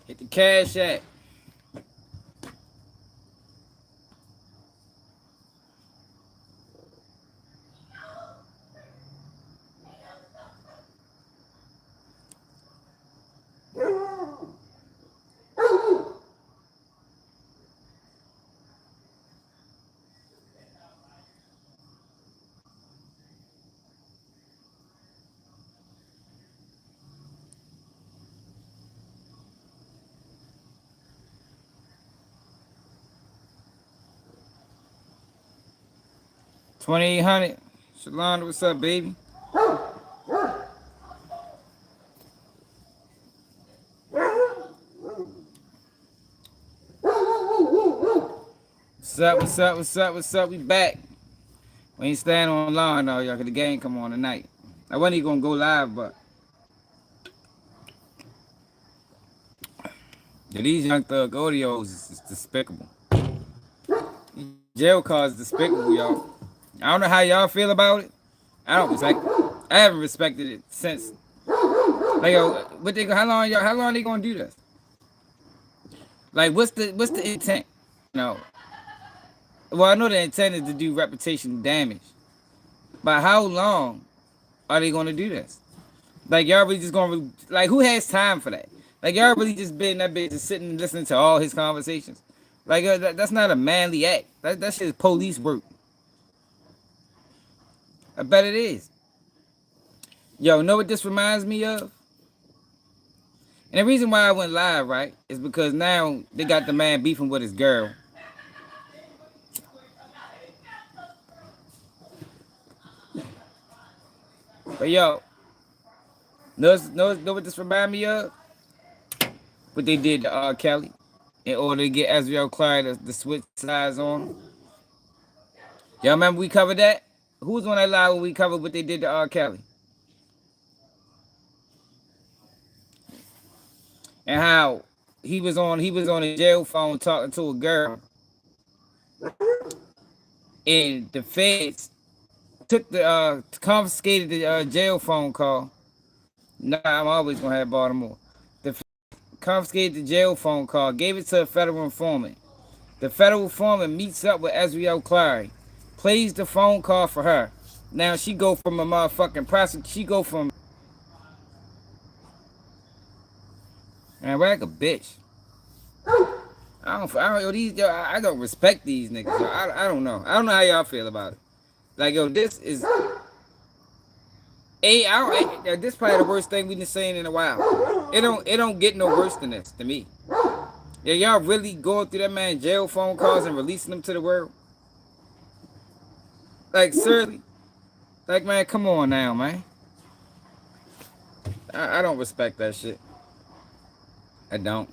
Hit the cash app. $2,800. Shalonda, what's up, baby? What's up? What's up? What's up? What's up? We back. We ain't staying on long though, y'all, cause the game come on tonight. I wasn't even gonna go live, but yeah, these young thug audios is despicable. Jail cars is despicable, y'all. I don't know how y'all feel about it. I don't respect it. I haven't respected it since. Like, yo, what they, how long they gonna do this? Like, what's the intent? No. Well, I know the intent is to do reputational damage, but how long are they gonna do this? Like, y'all really just gonna like, who has time for that? Like, y'all really just been that bitch just sitting and listening to all his conversations. Like, that's not a manly act. That shit is police work. I bet it is. Yo, know what this reminds me of? And the reason why I went live, right, is because now they got the man beefing with his girl. But yo, know what this remind me of? What they did to R. Kelly in order to get Azrael Clyde to switch sides on him. Y'all remember we covered that? Who was on that live when we covered what they did to R. Kelly? And how he was on a jail phone talking to a girl, and the feds took the confiscated the jail phone call. Nah, I'm always gonna have Baltimore. The confiscated the jail phone call, gave it to a federal informant. The federal informant meets up with Azrael Clary, plays the phone call for her. Now she go from a motherfucking prosecutor. She go from man, like a bitch. I don't respect these niggas. Yo. I don't know. I don't know how y'all feel about it. Like, yo, this is this probably the worst thing we've been saying in a while. It don't get no worse than this to me. Yeah, y'all really going through that man jail phone calls and releasing them to the world? Like, seriously? Like, man, come on now, man. I don't respect that shit. I don't.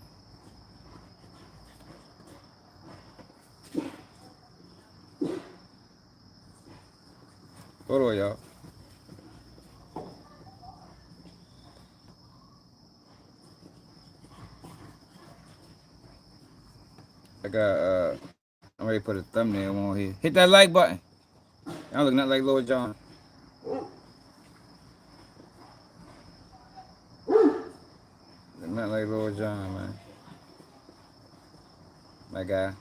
Hold on, y'all. I'm ready to put a thumbnail on here. Hit that like button. I look not like Lord John. Look not like Lord John, man. My guy.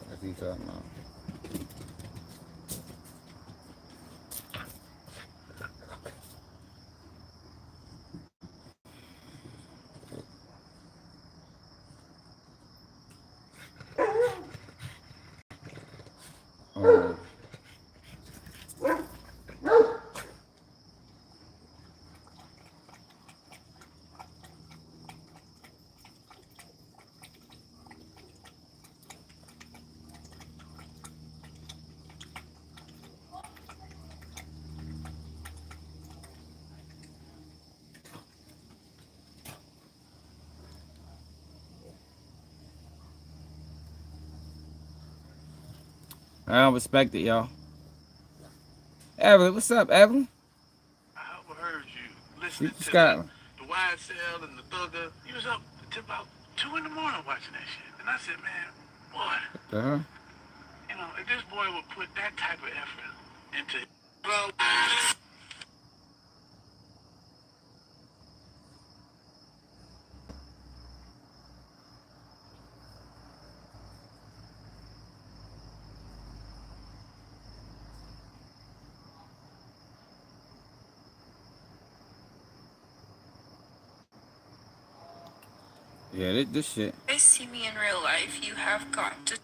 What's he talking about? Oh. I don't respect it, y'all. Evelyn, what's up, Evelyn? I overheard you You listening just to got the YSL and the Thugger. You was up until about 2 in the morning watching that shit. And I said, man, boy, the huh? if this boy would put that type of effort into well. Yeah, this shit. If you see me in real life, you have got to.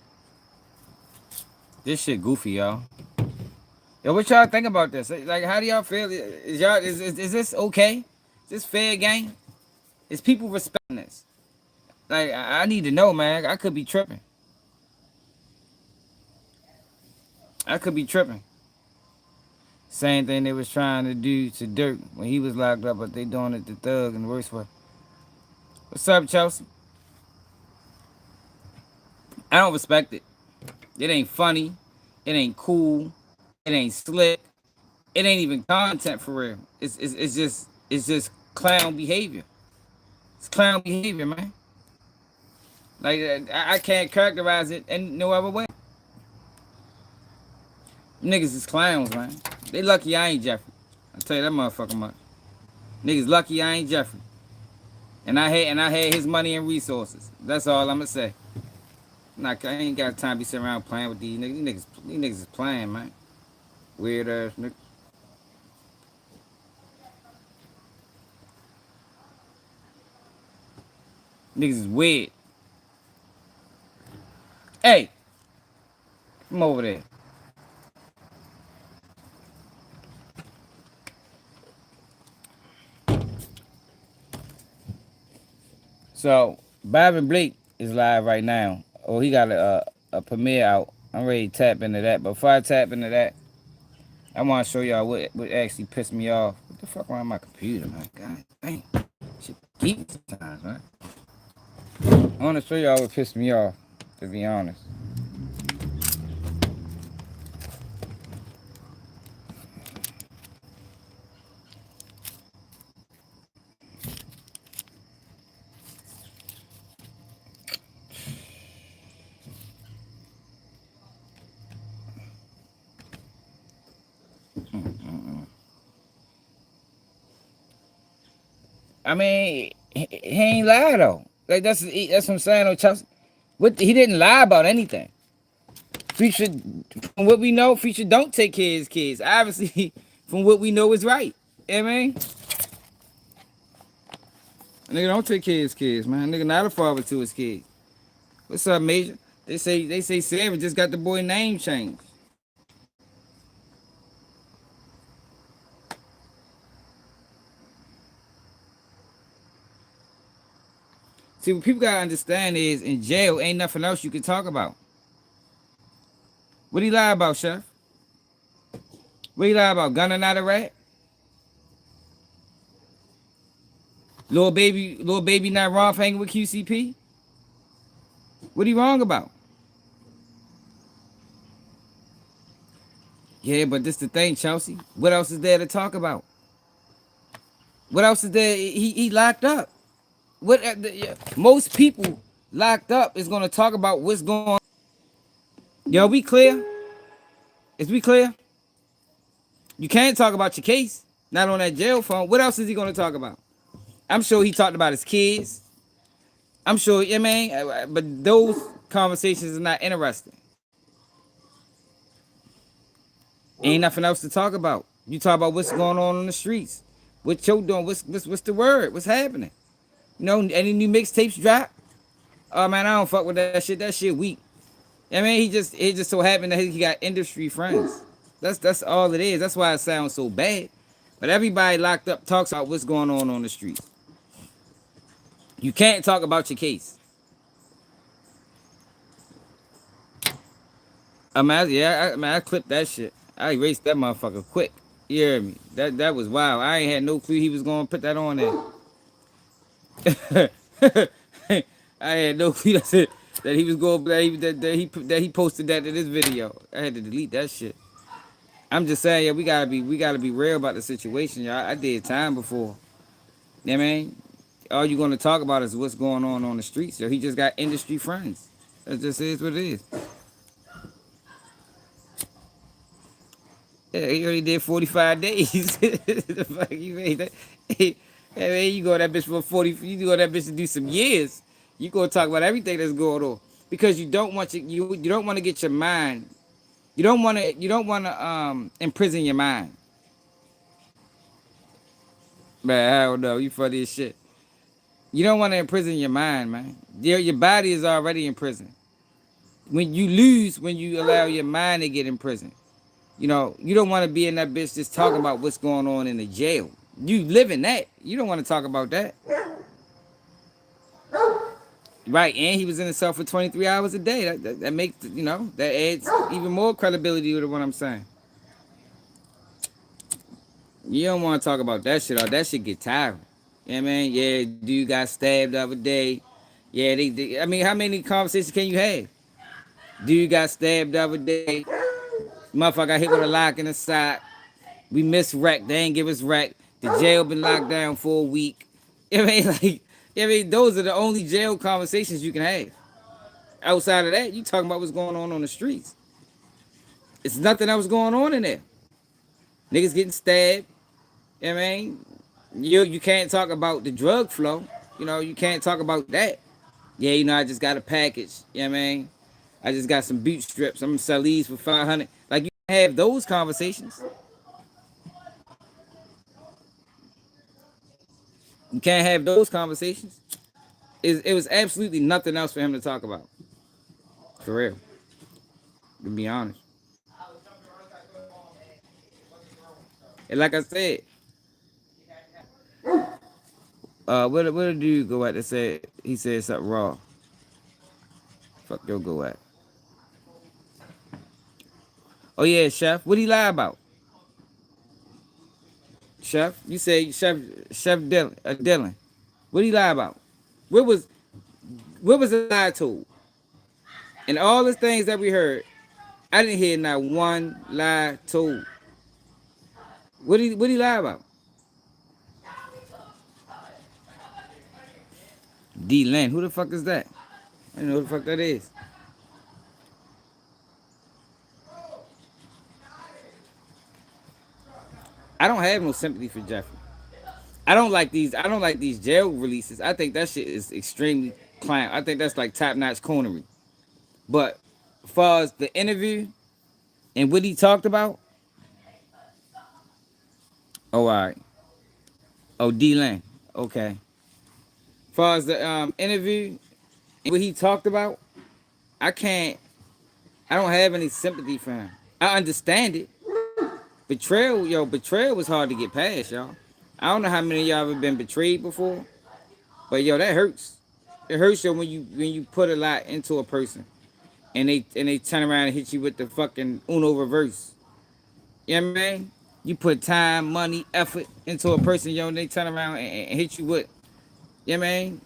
This shit goofy, y'all. Yo, what y'all think about this? Like, how do y'all feel? Is this okay? Is this fair game? Is people respecting this? Like, I need to know, man. I could be tripping. I could be tripping. Same thing they was trying to do to Dirk when he was locked up, but they doing it to Thug in the worst way. What's up, Chelsea? I don't respect it. It ain't funny. It ain't cool. It ain't slick. It ain't even content for real. It's just clown behavior. It's clown behavior, man. Like I can't characterize it in no other way. Niggas is clowns, man. They lucky I ain't Jeffrey. I tell you that motherfucker much. Niggas lucky I ain't Jeffrey. And I had his money and resources. That's all I'ma say. I ain't got time to be sitting around playing with these niggas. These niggas is playing, man. Weird ass niggas. Niggas is weird. Hey, come over there. So, Byron Blake is live right now. Oh, he got a premiere out. I'm ready to tap into that. But before I tap into that, I want to show y'all what actually pissed me off. What the fuck wrong with my computer, man? God dang. Shit geek sometimes, man. I want to show y'all what pissed me off, to be honest. I mean, he ain't lie though. Like that's what I'm saying. On Chelsea, he didn't lie about anything. Future, from what we know, Future don't take care of his kids. Obviously, from what we know is right. You know what I mean? Nigga don't take care of his kids, man. Nigga not a father to his kids. What's up, Major? They say Savage just got the boy name changed. See, what people gotta understand is in jail ain't nothing else you can talk about. What he lie about, Chef? What he lie about? Gunning out a rat? Little baby not wrong for hanging with QCP? What he wrong about? Yeah, but this the thing, Chelsea. What else is there to talk about? What else is there? He locked up. What most people locked up is gonna talk about what's going on. Yo, we clear? Is we clear? You can't talk about your case. Not on that jail phone. What else is he gonna talk about? I'm sure he talked about his kids. I'm sure, I mean, but those conversations are not interesting. Ain't nothing else to talk about. You talk about what's going on the streets. What you doing? What's the word? What's happening? You know, any new mixtapes drop? Oh man, I don't fuck with that shit. That shit weak. I mean, it just so happened that he got industry friends. That's all it is. That's why it sounds so bad. But everybody locked up talks about what's going on the streets. You can't talk about your case. I clipped that shit. I erased that motherfucker quick. You hear me? That was wild. I ain't had no clue he was gonna put that on there. I had no clue that he was going that he posted that in this video. I had to delete that shit. I'm just saying, yeah, we gotta be real about the situation, y'all. I did time before. You know what I mean? All you gonna talk about is what's going on the streets. So he just got industry friends. That just is what it is. Yeah, he only did 45 days. The fuck you made that? Hey, man, you go that bitch for 40. You go that bitch to do some years. You gonna talk about everything that's going on because you don't want you don't want to get your mind. You don't want to imprison your mind. Man, I don't know. You funny as shit. You don't want to imprison your mind, man. Your body is already in prison. When you lose, when you allow your mind to get in prison. You know, you don't want to be in that bitch just talking about what's going on in the jail. You live in that. You don't want to talk about that. Right, and he was in the cell for 23 hours a day. That makes, that adds even more credibility to what I'm saying. You don't want to talk about that shit, or that shit get tiring. You know what I mean? Yeah, dude got stabbed the other day. Yeah, I mean, how many conversations can you have? Dude got stabbed the other day. Motherfucker got hit with a lock in the side. We missed wreck. They ain't give us wreck. The jail been locked down for a week. You know what I mean? Like, I mean, those are the only jail conversations you can have. Outside of that, you talking about what's going on the streets. It's nothing else going on in there. Niggas getting stabbed. You know what I mean? You can't talk about the drug flow. You can't talk about that. Yeah, I just got a package. You know what I mean? I just got some boot strips. I'm gonna sell these for 500. Like, you have those conversations. You can't have those conversations. It was absolutely nothing else for him to talk about. For real. To be honest. And like I said, where did you go at that said he said something wrong? Fuck your go at. Oh yeah, Chef. What he lie about? Chef? You say Chef Dylan. What he lie about? What was the lie told? And all the things that we heard, I didn't hear not one lie told. What he lie about? D Lynn. Who the fuck is that? I don't know who the fuck that is. I don't have no sympathy for Jeffrey. I don't like these jail releases. I think that shit is extremely clown. I think that's like top notch cornery. But as far as the interview and what he talked about, oh, all right. Oh, D Lane. Okay. As far as the interview and what he talked about, I can't. I don't have any sympathy for him. I understand it. Betrayal was hard to get past, y'all. I don't know how many of y'all ever been betrayed before, but that hurts. It hurts you when you put a lot into a person and they turn around and hit you with the fucking Uno reverse. You know what I mean? You put time, money, effort into a person, and they turn around and hit you with, you know what I mean?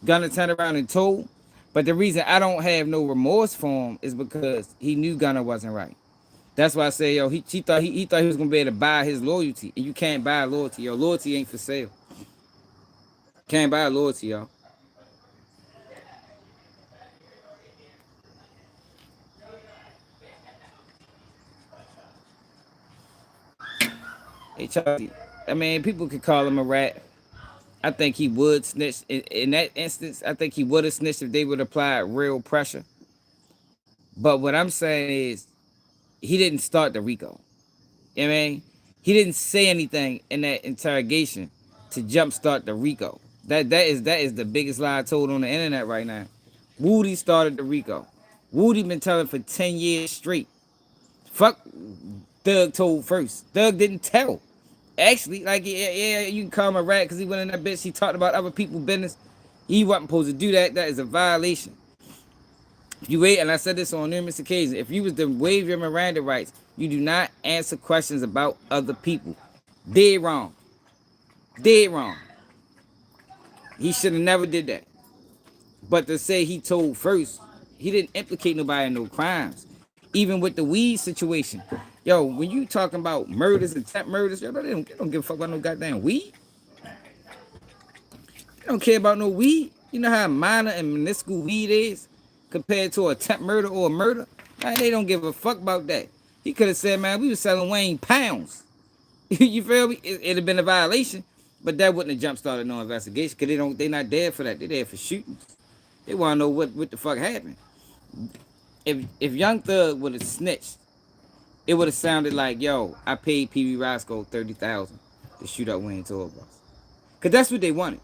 Gunna turn around and told. But the reason I don't have no remorse for him is because he knew Gunna wasn't right. That's why I say, he thought he was gonna be able to buy his loyalty. And you can't buy loyalty, yo. Loyalty ain't for sale. Can't buy loyalty, yo. Hey, Charlie. I mean, people could call him a rat. I think he would snitch. In that instance, I think he would have snitched if they would apply real pressure. But what I'm saying is, he didn't start the RICO. You know what I mean? He didn't say anything in that interrogation to jumpstart the RICO. That is the biggest lie told on the internet right now. Woody started the RICO. Woody been telling for 10 years straight. Fuck, Doug told first. Doug didn't tell. Actually, like, yeah, you can call him a rat because he went in that bitch. He talked about other people's business. He wasn't supposed to do that. That is a violation. If you wait, and I said this on numerous occasions, if you was to waive your Miranda rights, you do not answer questions about other people. Dead wrong. Dead wrong. He should have never did that. But to say he told first, he didn't implicate nobody in no crimes. Even with the weed situation. Yo, when you talking about murders and attempt murders, yo, they don't give a fuck about no goddamn weed. They don't care about no weed. You know how minor and minuscule weed is compared to a attempt murder or a murder? Man, they don't give a fuck about that. He could have said, man, we was selling Wayne pounds. You feel me? It'd have been a violation, but that wouldn't have jump started no investigation because they not there for that. They there for shootings. They want to know what the fuck happened. If Young Thug would have snitched, it would have sounded like, yo, I paid PB Roscoe 30,000 to shoot up Wayne tour bus. Cause that's what they wanted.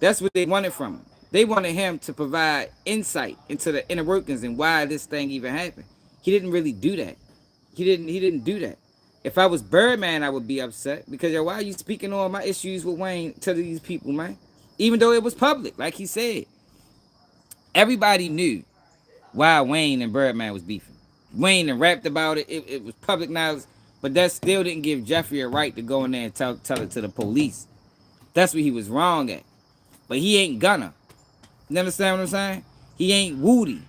That's what they wanted from him. They wanted him to provide insight into the inner workings and why this thing even happened. He didn't really do that. He didn't do that. If I was Birdman, I would be upset because yo, why are you speaking on my issues with Wayne to these people, man? Even though it was public, like he said, everybody knew why Wayne and Birdman was beefing. Wayne and rapped about it. It was public knowledge, but that still didn't give Jeffrey a right to go in there and tell it to the police. That's what he was wrong at. But he ain't gonna. You understand what I'm saying? He ain't Woody.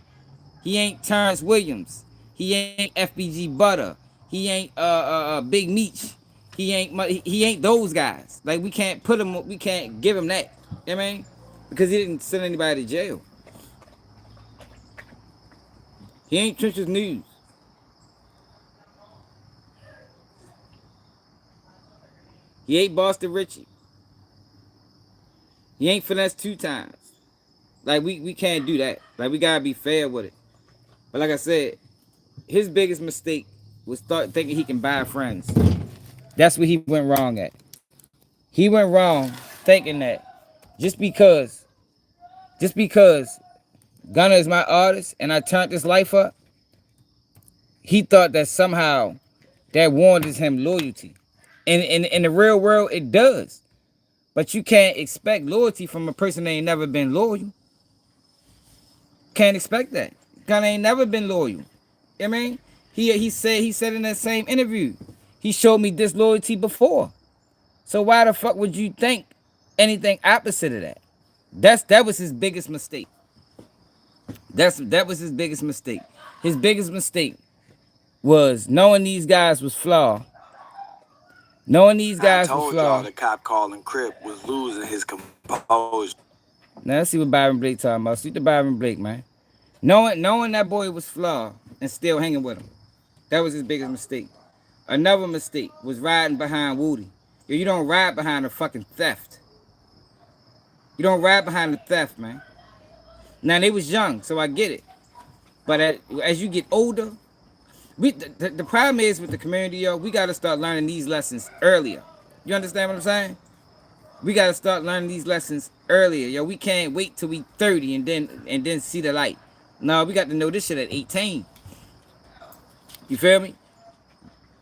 He ain't Terrence Williams. He ain't FBG Butter. He ain't Big Meech. He ain't those guys. Like we can't put him. We can't give him that. You know what I mean? Because he didn't send anybody to jail. He ain't Trenches News. He ain't Boston Richie. He ain't finesse 2 times. Like we can't do that. Like we gotta be fair with it. But like I said, his biggest mistake was start thinking he can buy friends. That's what he went wrong at. He went wrong thinking that just because Gunna is my artist and I turned his life up, he thought that somehow that warranted him loyalty. And in the real world, it does. But you can't expect loyalty from a person that ain't never been loyal. Can't expect that. Gunna ain't never been loyal. You know what I mean? He said in that same interview, he showed me disloyalty before. So why the fuck would you think anything opposite of that? That was his biggest mistake. That was his biggest mistake. His biggest mistake was knowing these guys was flawed. Knowing these guys was told y'all flawed. the cop calling Crip was losing his composure. Now let's see what Byron Blake talking about. Speak to Byron Blake, man. Knowing that boy was flawed and still hanging with him. That was his biggest mistake. Another mistake was riding behind Woody. Yo, you don't ride behind a fucking theft. You don't ride behind the theft, man. Now they was young, so I get it. But as you get older, the problem is with the community, yo, we gotta start learning these lessons earlier. You understand what I'm saying? We gotta start learning these lessons earlier, yo. We can't wait till we 30 and then see the light. No, we got to know this shit at 18. You feel me?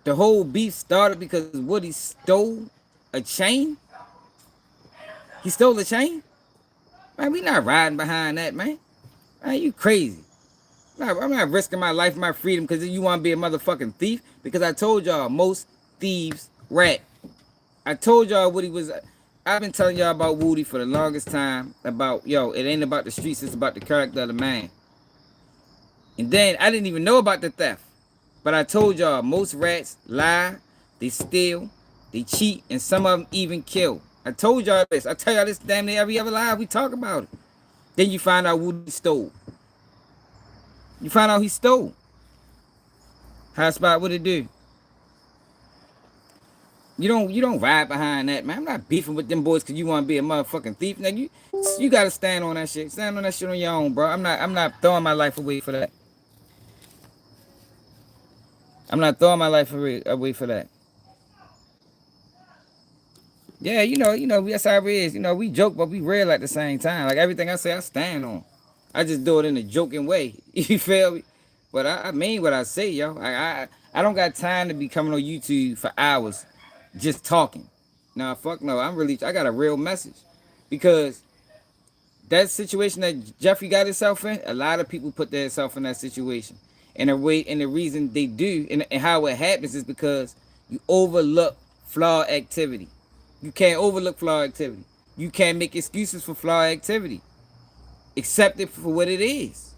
The whole beef started because Woody stole a chain. He stole a chain? Man, we not riding behind that, man. Man, you crazy. I'm not risking my life, my freedom, because you want to be a motherfucking thief. Because I told y'all, most thieves rat. I told y'all Woody was... I've been telling y'all about Woody for the longest time. About, yo, it ain't about the streets, it's about the character of the man. And then, I didn't even know about the theft. But I told y'all, most rats lie, they steal, they cheat, and some of them even kill. I told y'all this. I tell y'all this damn near every other live we talk about it. Then you find out Woody stole. You find out he stole. Hot spot, what it do? You don't ride behind that, man. I'm not beefing with them boys because you want to be a motherfucking thief. Now you gotta stand on that shit. Stand on that shit on your own, bro. I'm not throwing my life away for that. I'm not throwing my life away for that. Yeah, that's how it is. We joke, but we real at the same time. Like everything I say, I stand on. I just do it in a joking way. You feel me? But I mean what I say, yo. I don't got time to be coming on YouTube for hours just talking. Nah, fuck no. I got a real message. Because that situation that Jeffrey got himself in, a lot of people put themselves in that situation. And the reason they do and how it happens is because you overlook flawed activity. You can't overlook flawed activity. You can't make excuses for flawed activity. Accept it for what it is.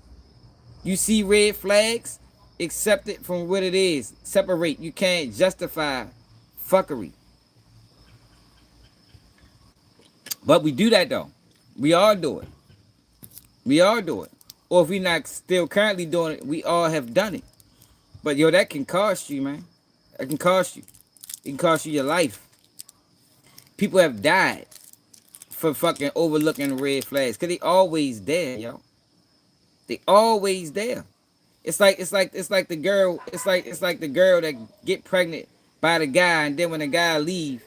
You see red flags, accept it from what it is. Separate. You can't justify fuckery. But we do that though. We all do it. We all do it. Or if we're not still currently doing it, we all have done it. But yo, that can cost you, man. That can cost you. It can cost you your life. People have died for fucking overlooking red flags. Cause they always there, yo. They always there. It's like the girl. It's like the girl that get pregnant by the guy, and then when the guy leave,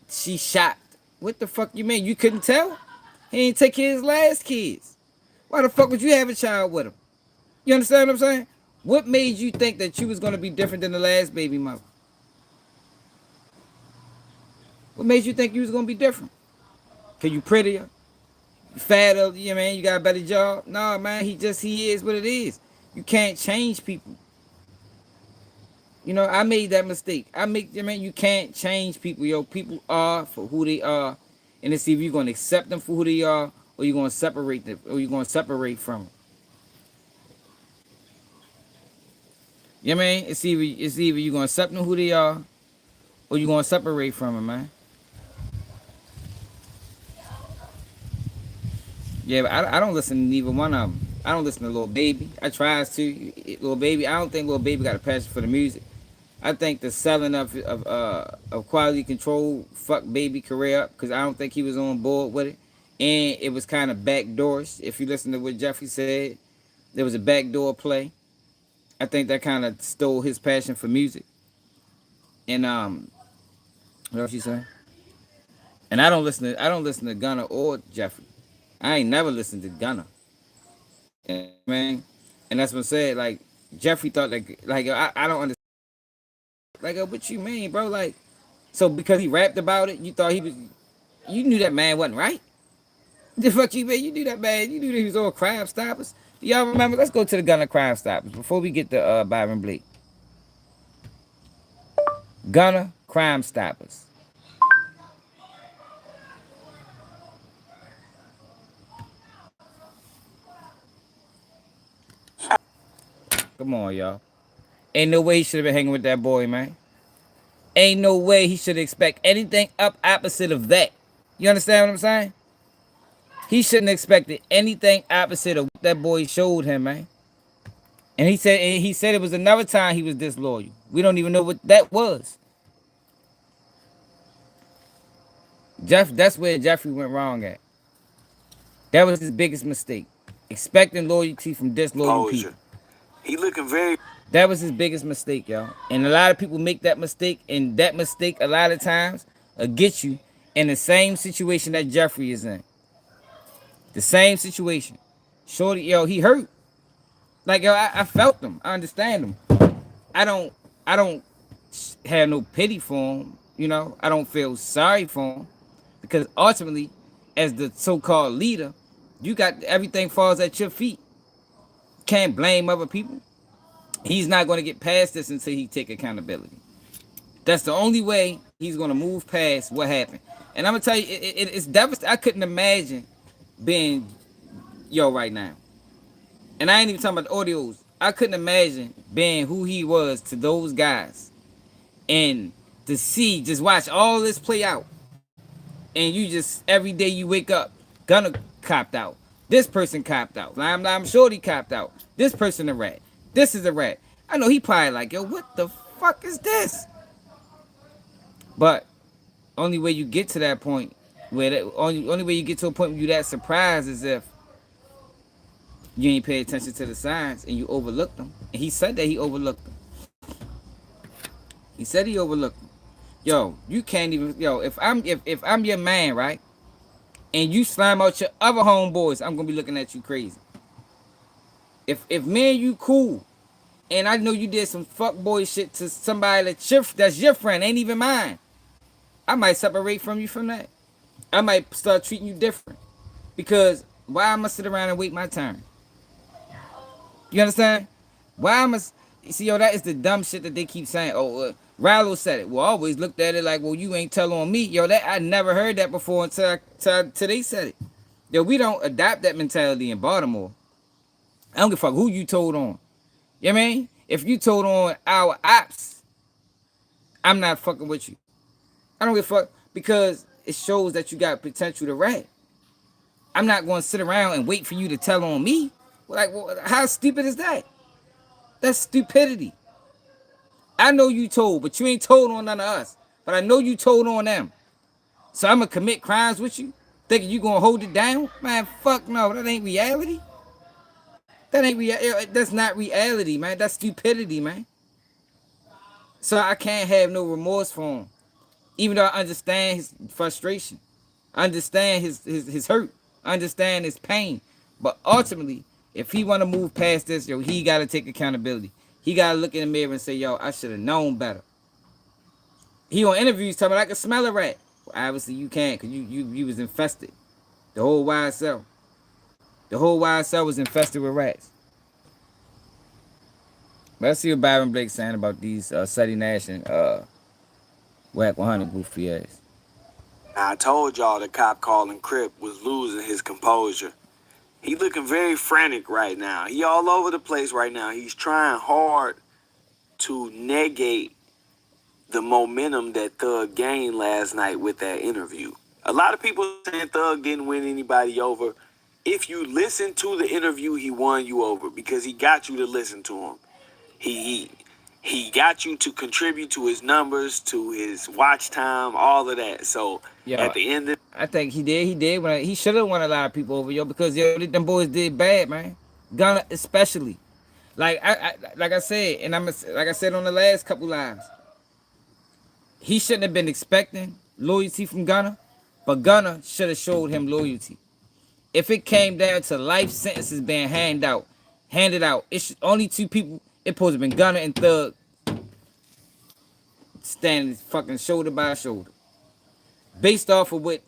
she shocked. What the fuck you mean? You couldn't tell? He ain't take care of his last kids. Why the fuck would you have a child with him? You understand what I'm saying? What made you think that you was gonna be different than the last baby mother? What made you think you was gonna be different? Cause you prettier, you fatter, you know, man, you got a better job? Nah, man, he is what it is. You can't change people. You know, I made that mistake. I mean, you can't change people, yo. People are for who they are, and it's either you're gonna accept them for who they are, or you're gonna separate them, or you're gonna separate from them. You know what I mean? It's either you're gonna accept them who they are, or you're gonna separate from them, man. Yeah, but I don't listen to neither one of them. I don't listen to Lil Baby. I tries to. Lil Baby, I don't think Lil Baby got a passion for the music. I think the selling of quality control fucked Baby career up because I don't think he was on board with it, and it was kind of backdoors. If you listen to what Jeffrey said, there was a backdoor play. I think that kind of stole his passion for music. And what else you say? And I don't listen to Gunna or Jeffrey. I ain't never listened to Gunna. Man, and that's what I said. Like Jeffrey thought like I don't understand. Like what you mean, bro? Like so because he rapped about it, you thought he was. You knew that man wasn't right. The fuck you mean? You knew that man. You knew that he was on Crime Stoppers. Do y'all remember? Let's go to the Gunna Crime Stoppers before we get to Byron Blake. Gunna Crime Stoppers. Come on, y'all. Ain't no way he should have been hanging with that boy, man. Ain't no way he should expect anything up opposite of that. You understand what I'm saying? He shouldn't expected anything opposite of what that boy showed him, man. And he said it was another time he was disloyal. We don't even know what that was. That's where Jeffrey went wrong at. That was his biggest mistake. Expecting loyalty from disloyal people. He looking very. That was his biggest mistake, y'all. And a lot of people make that mistake, and that mistake a lot of times will get you in the same situation that Jeffrey is in. The same situation. Shorty, yo, he hurt. Like, yo, I felt him. I understand him. I don't have no pity for him. You know, I don't feel sorry for him. Because ultimately, as the so-called leader, you got everything falls at your feet. Can't blame other people. He's not going to get past this until he take accountability. That's the only way he's going to move past what happened. And I'm going to tell you, it's devastating. I couldn't imagine being yo right now. And I ain't even talking about the audios. I couldn't imagine being who he was to those guys. And to see, just watch all this play out. And you just, every day you wake up, Gunna copped out. This person copped out. I'm sure he copped out. This person a rat. This is a rat. I know he probably like, yo, what the fuck is this? But only way you get to that point, where that, only way you get to a point where you that surprised is if you ain't pay attention to the signs and you overlooked them. And he said that he overlooked them. He said he overlooked them. Yo, you can't even, yo, if I'm your man, right? And you slime out your other homeboys, I'm gonna be looking at you crazy. If me and you cool, and I know you did some fuckboy shit to somebody that's your friend, ain't even mine, I might separate from you from that. I might start treating you different. Because why am I sit around and wait my turn? You understand? Why am I... See, yo, that is the dumb shit that they keep saying. Oh, Rallo said it. Well, I always looked at it like, well, you ain't tell on me. Yo, that I never heard that before until they said it. Yo, we don't adopt that mentality in Baltimore. I don't give a fuck who you told on. You know what I mean? If you told on our ops, I'm not fucking with you. I don't give a fuck because it shows that you got potential to rat. I'm not going to sit around and wait for you to tell on me. Like, well, how stupid is that? That's stupidity. I know you told, but you ain't told on none of us. But I know you told on them. So I'm gonna commit crimes with you, thinking you gonna hold it down? Man, fuck no, that ain't reality. That ain't That's not reality, man. That's stupidity, man. So I can't have no remorse for him, even though I understand his frustration, I understand his hurt, I understand his pain. But ultimately, if he want to move past this, yo, he got to take accountability. He got to look in the mirror and say, yo, I should have known better. He on interviews telling me I can smell a rat. Well, obviously you can't, because you was infested. The whole YSL. The whole YSL was infested with rats. But let's see what Byron Blake's saying about these Seti Nash and Whack 100 goofy ass. Now, I told y'all the cop calling Crip was losing his composure. He looking very frantic right now. He all over the place right now. He's trying hard to negate the momentum that Thug gained last night with that interview. A lot of people saying Thug didn't win anybody over. If you listen to the interview, he won you over because he got you to listen to him. He he got you to contribute to his numbers, to his watch time, all of that. So Yo, at the end of I think he did. He did. He should have won a lot of people over, yo, because yo, them boys did bad, man. Gunna especially. Like I said, and like I said on the last couple lives, he shouldn't have been expecting loyalty from Gunna, but Gunna should have showed him loyalty. If it came down to life sentences being handed out, it's only two people. It supposed to have been Gunna and Thug standing fucking shoulder by shoulder, based off of what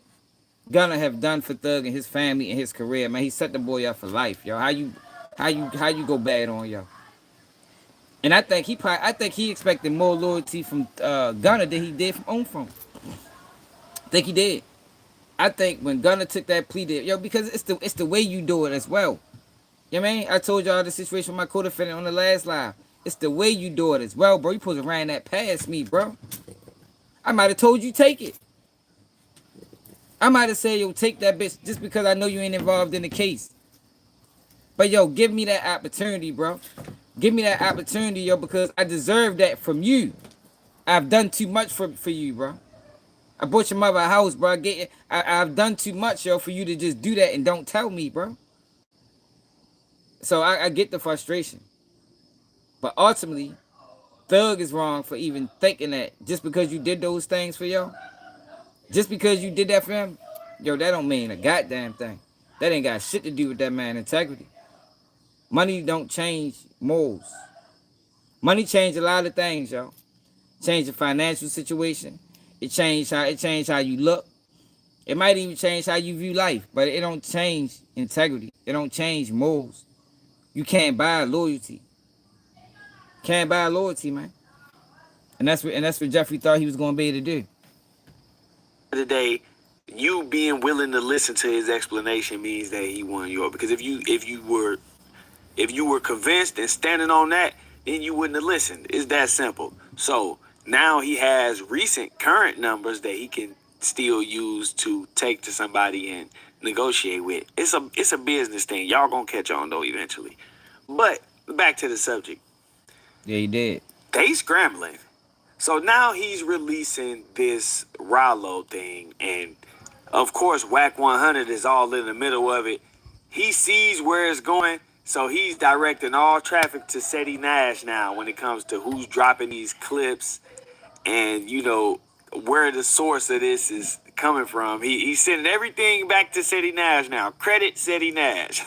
Gunna have done for Thug and his family and his career. Man, he set the boy up for life, yo. How you go bad on yo? And I think he expected more loyalty from Gunna than he did from On. I think he did. I think when Gunna took that plea deal, yo, because it's the way you do it as well. You know what I mean? I told y'all the situation with my co-defendant on the last live. It's the way you do it as well, bro. You supposed to ran that past me, bro. I might have told you take it. I might have said, yo, take that bitch just because I know you ain't involved in the case. But yo, give me that opportunity, bro. Give me that opportunity, yo, because I deserve that from you. I've done too much for you, bro. I bought your mother a house, bro. I've done too much, yo, for you to just do that and don't tell me, bro. So I get the frustration. But ultimately, Thug is wrong for even thinking that just because you did those things for yo, just because you did that for him, yo, that don't mean a goddamn thing. That ain't got shit to do with that man's integrity. Money don't change morals. Money change a lot of things, yo. Change the financial situation. It changed how you look. It might even change how you view life, but it don't change integrity. It don't change morals. You can't buy loyalty. Can't buy loyalty, man. And that's what Jeffrey thought he was gonna be able to do. the day, you being willing to listen to his explanation means that he won you over. Because if you were convinced and standing on that, then you wouldn't have listened. It's that simple. So now he has recent current numbers that he can still use to take to somebody and negotiate with. It's a business thing. Y'all gonna catch on though eventually. But back to the subject. Yeah, he did. They scrambling. So now he's releasing this Rollo thing, and of course, Whack 100 is all in the middle of it. He sees where it's going, so he's directing all traffic to Seti Nash now when it comes to who's dropping these clips and, where the source of this is coming from. He's sending everything back to Seti Nash now. Credit Seti Nash.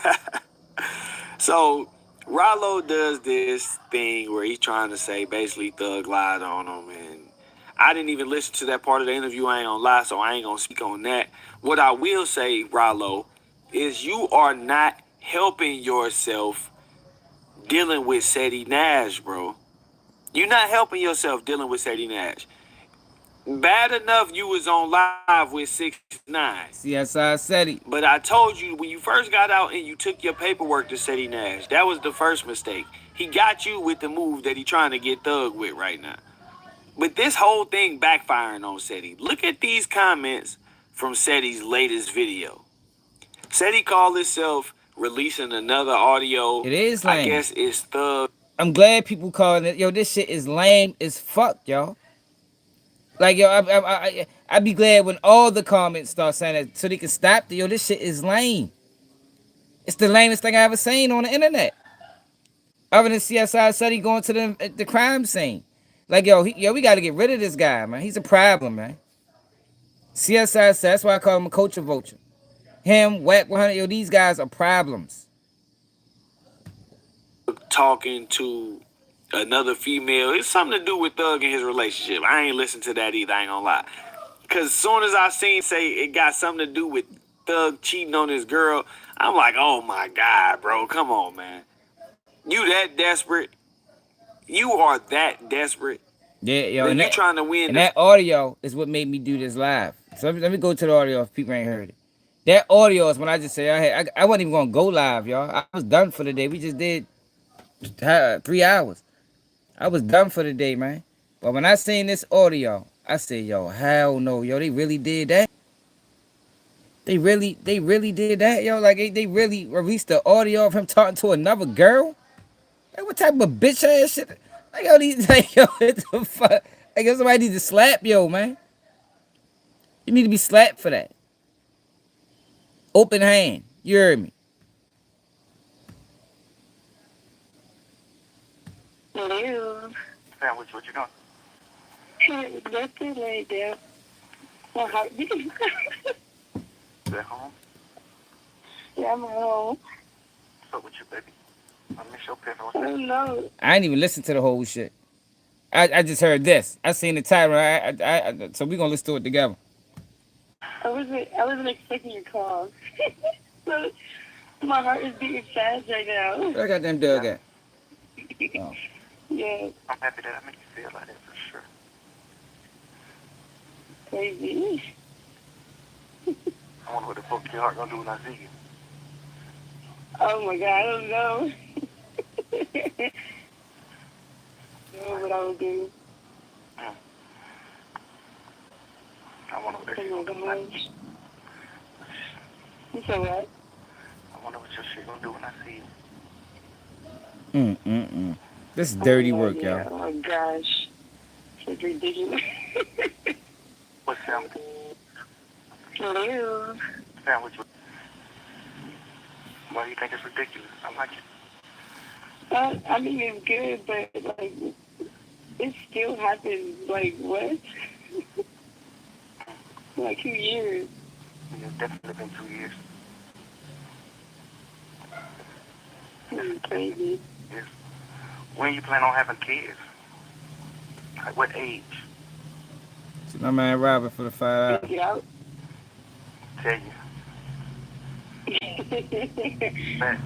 So Rollo does this thing where he's trying to say basically Thug lied on him, and I didn't even listen to that part of the interview. I ain't gonna lie, so I ain't gonna speak on that. What I will say, Rollo, is you are not helping yourself dealing with Seti Nash, bro. You're not helping yourself dealing with Seti Nash. Bad enough you was on live with 6ix9ine. CSI said it. But I told you when you first got out and you took your paperwork to Seti Nash, that was the first mistake. He got you with the move that he trying to get Thug with right now. But this whole thing backfiring on Seti. Look at these comments from Seti's latest video. Seti called himself releasing another audio. It is I lame. guess it's Thug. I'm glad people calling it. Yo, this shit is lame as fuck, y'all. Like yo, I'd be glad when all the comments start saying that so they can stop the yo. This shit is lame. It's the lamest thing I ever seen on the internet. Other than CSI said he going to the crime scene. Like yo, we got to get rid of this guy, man. He's a problem, man. CSI said that's why I call him a culture vulture. Him, Wack 100, yo, these guys are problems. Talking to another female, it's something to do with Thug and his relationship. I ain't listened to that either, I ain't gonna lie. Cause as soon as I seen say it got something to do with Thug cheating on his girl, I'm like, oh my God, bro, come on, man. You that desperate? You are that desperate? Yeah, yo, That and you that, trying to win and the that audio is what made me do this live. So let me go to the audio if people ain't heard it. That audio is when I just say I wasn't even gonna go live, y'all. I was done for the day. We just did 3 hours. I was done for the day, man. But when I seen this audio, I said, yo, hell no, yo, they really did that. They really did that, yo. Like they really released the audio of him talking to another girl. Like what type of bitch ass shit? Like yo, these like yo, what the fuck? I guess somebody needs to slap yo, man. You need to be slapped for that. Open hand. You heard me. Hello. Sam, what you doing? Hey, nothing like that. Well, how you can You at home? yeah, I'm at home. What's up with you, baby? I miss your pet. I don't know. I ain't even listen to the whole shit. I just heard this. I seen the title. So we gonna listen to it together. I wasn't expecting your call. So my heart is beating fast right now. Where I got them dog at? Oh. Yeah, I'm happy that I make you feel like that for sure. crazy. I wonder what the fuck your heart gonna do when I see you. Oh my god, I don't know. I don't know what I would do. I wonder what that Oh shit my gonna do. When gosh. You said what? I wonder what your shit gonna do when I see you. This is dirty Oh, work, yeah. y'all. Oh my gosh. It's ridiculous. What's Sam? Hello. Sam, what you? Why do you think it's ridiculous? I like it. I mean, it's good, but like, it still happens. Like what? Like 2 years. It's definitely been 2 years. It's crazy. Yes. When you plan on having kids? Like what age? See my man Robert for the 5 hours. Get out. Tell you. Man,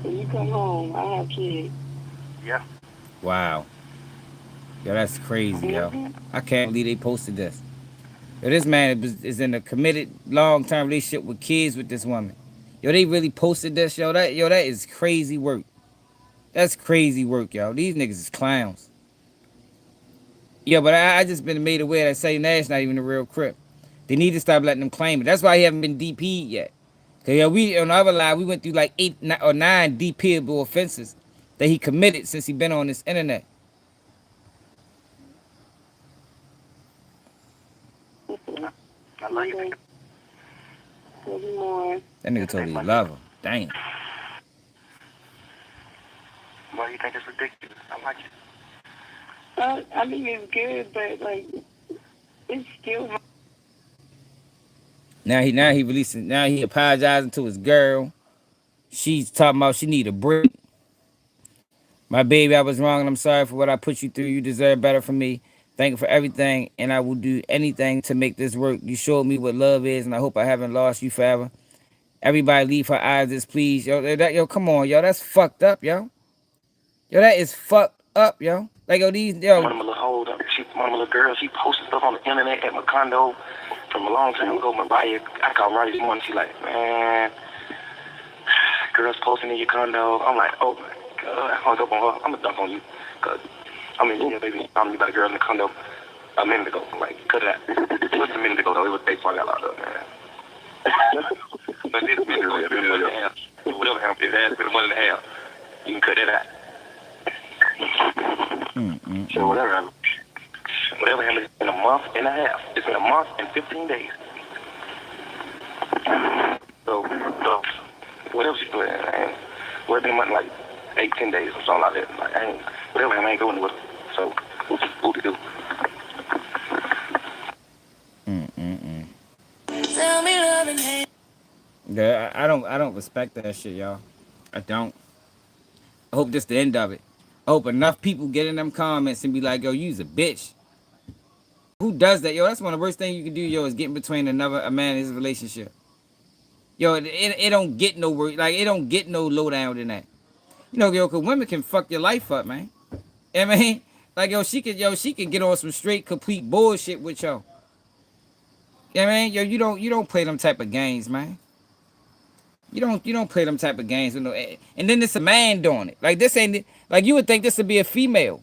When you come home, I have kids. yeah. Wow. Yo, that's crazy, yo. I can't believe they posted this. Yo, this man is in a committed long-term relationship with kids with this woman. Yo, they really posted this, yo. That is crazy work. That's crazy work, yo. These niggas is clowns. Yo, but I just been made aware that Say Nash not even a real Crip. They need to stop letting them claim it. That's why he haven't been DP'd yet. Cause yo, we on the other line, we went through like 8 or 9 DP'able offenses that he committed since he been on this internet. I like it. Maybe more. That nigga totally love her. Damn. Why do you think it's ridiculous? I like it. I mean, it's good, but like, it's still. Now he releasing. Now he apologizing to his girl. She's talking about she need a break. My baby, I was wrong and I'm sorry for what I put you through. You deserve better from me. Thank you for everything, and I will do anything to make this work. You showed me what love is, and I hope I haven't lost you forever. Everybody leave her eyes this, please. Yo, come on, yo. That's fucked up, yo. Yo, that is fucked up, yo. Like, yo, these, yo. One of my little hold up. One of my little girls, she posted stuff on the internet at my condo from a long time ago. Mariah, I called Mariah this morning. She like, man, girls posting in your condo. I'm like, oh my God. I hung up on her. I'm gonna dump on you. Cause I mean, yeah, baby, I'm about a girl in the condo a minute ago. I'm like, cut it out. It was a minute ago though. It was day before I got locked up, man. But this been a month and a half. Whatever happened, his ass been a month and a half. You can cut that out. So whatever happened, it's been a month and a half. It's been a month and 15 days. So what else you doing? Well, it's been a month, like 8, 10 days or something like that. Like, whatever happened, I ain't going with it. So what to do? Tell me love and hate. Yeah, I don't respect that shit, y'all. I don't. I hope this the end of it. I hope enough people get in them comments and be like, yo, you's a bitch. Who does that? Yo, that's one of the worst things you can do, yo, is getting between a man and his relationship. Yo, it don't get no work. Like, it don't get no lowdown than that. You know, yo, cause women can fuck your life up, man. You know what I mean? Like, she could get on some straight, complete bullshit with yo. You know what I mean? Yo, you don't play them type of games, man. You don't play them type of games with no. And then it's a man doing it. Like, this ain't like, you would think this would be a female.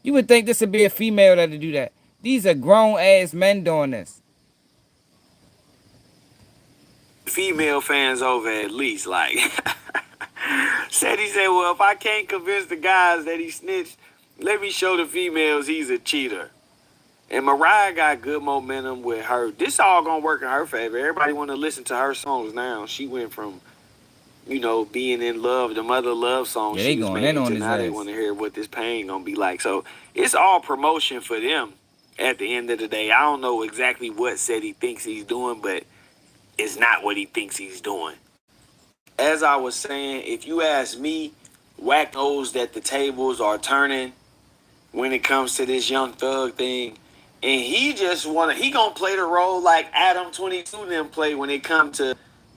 You would think this would be a female that'll do that. These are grown ass men doing this. Female fans over at least, like. Said, well, if I can't convince the guys that he snitched, let me show the females he's a cheater. And Mariah got good momentum with her. This all gonna work in her favor. Everybody want to listen to her songs now. She went from, being in love, the mother love song Yeah, they she was going making, in on to his now they ass. want to hear what this pain gonna be like. So it's all promotion for them at the end of the day. I don't know exactly what said he thinks he's doing, but it's not what he thinks he's doing. As I was saying, if you ask me, Wack knows that the tables are turning when it comes to this Young Thug thing. And he gonna play the role like Adam 22 them play when it come to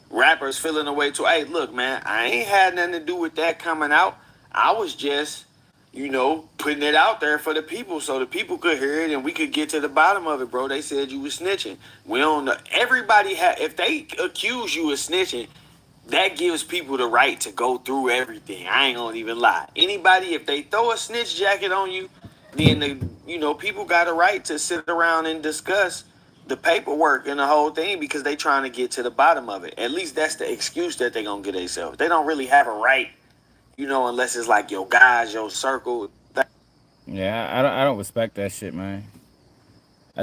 rappers feeling a way to, hey, look, man, I ain't had nothing to do with that coming out. I was just, putting it out there for the people so the people could hear it and we could get to the bottom of it, bro. They said you was snitching. We don't know. Everybody if they accuse you of snitching, that gives people the right to go through everything. I ain't gonna even lie. Anybody, if they throw a snitch jacket on you, then people got a right to sit around and discuss the paperwork and the whole thing because they trying to get to the bottom of it. At least that's the excuse that they gonna get themselves. They don't really have a right, unless it's like your guys, your circle. Yeah, I don't respect that shit, man.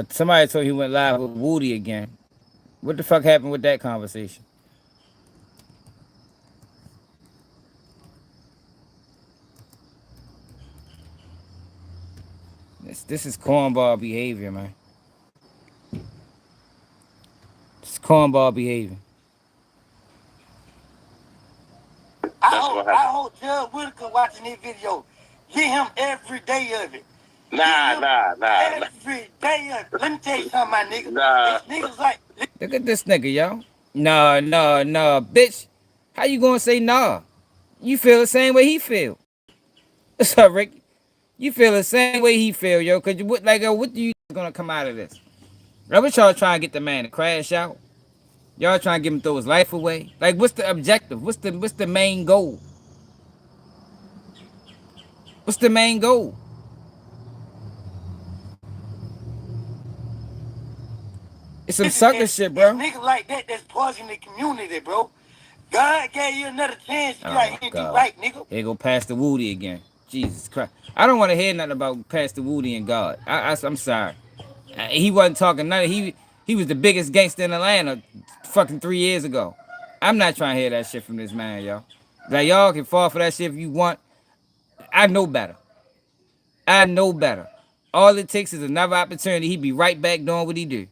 Somebody told he went live with Woody again. What the fuck happened with that conversation? This is cornball behavior, man. It's cornball behavior. I hope Judge Whitaker watching this video. Get him every day of it. Nah. Every day of it. Let me tell you something, my nigga. Nah. This nigga's like, Look at this nigga, yo. Nah, bitch. How you gonna say nah? You feel the same way he feel. What's up, Rick? You feel the same way he feel, yo. Cause what do you gonna come out of this? What y'all trying to get the man to crash out? Y'all trying to get him to throw his life away? Like, what's the objective? What's the main goal? What's the main goal? It's some sucker shit, bro. Niggas like that's poisoning the community, bro. God gave you another chance. You like, you do right, nigga. Here go Pastor Woody again. Jesus Christ. I don't want to hear nothing about Pastor Woody and God. I'm sorry. He wasn't talking nothing. He was the biggest gangster in Atlanta fucking 3 years ago. I'm not trying to hear that shit from this man, y'all. Like, y'all can fall for that shit if you want. I know better. All it takes is another opportunity. He be right back doing what he do.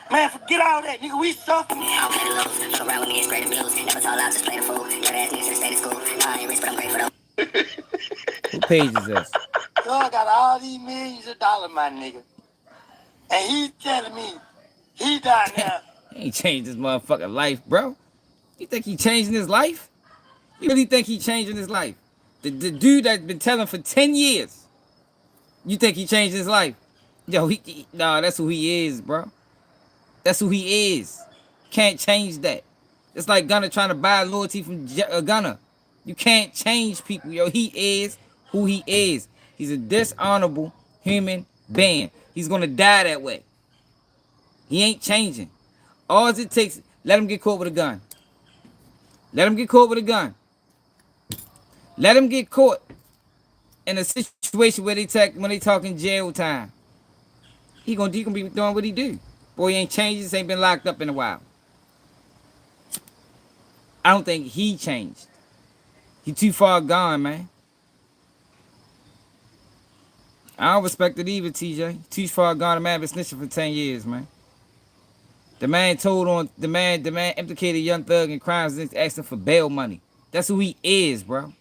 Man, forget all that, nigga. We suffering. I'm playing lows, fuck around with me, it's great and blues. Never told out, just play the fool. Got ass niggas should've stayed in school. I ain't rich, but I'm great for them. What page is this? God got all these millions of dollars, my nigga. And he telling me he down there. He ain't changed his motherfucking life, bro. You think he changing his life? You really think he changing his life? The dude that's been telling for 10 years. You think he changed his life? Yo, nah, that's who he is, bro. That's who he is. Can't change that. It's like Gunna trying to buy loyalty from Gunna. You can't change people, yo. He is who he is. He's a dishonorable human being. He's gonna die that way. He ain't changing. All it takes, let him get caught with a gun. Let him get caught with a gun. Let him get caught in a situation where when they talking jail time. He gonna be doing what he do. Boy, he ain't changed. Just ain't been locked up in a while. I don't think he changed. He too far gone, man. I don't respect it either, TJ. Too far gone. The man been snitching for 10 years, man. The man implicated Young Thug in crimes and asking for bail money. That's who he is, bro.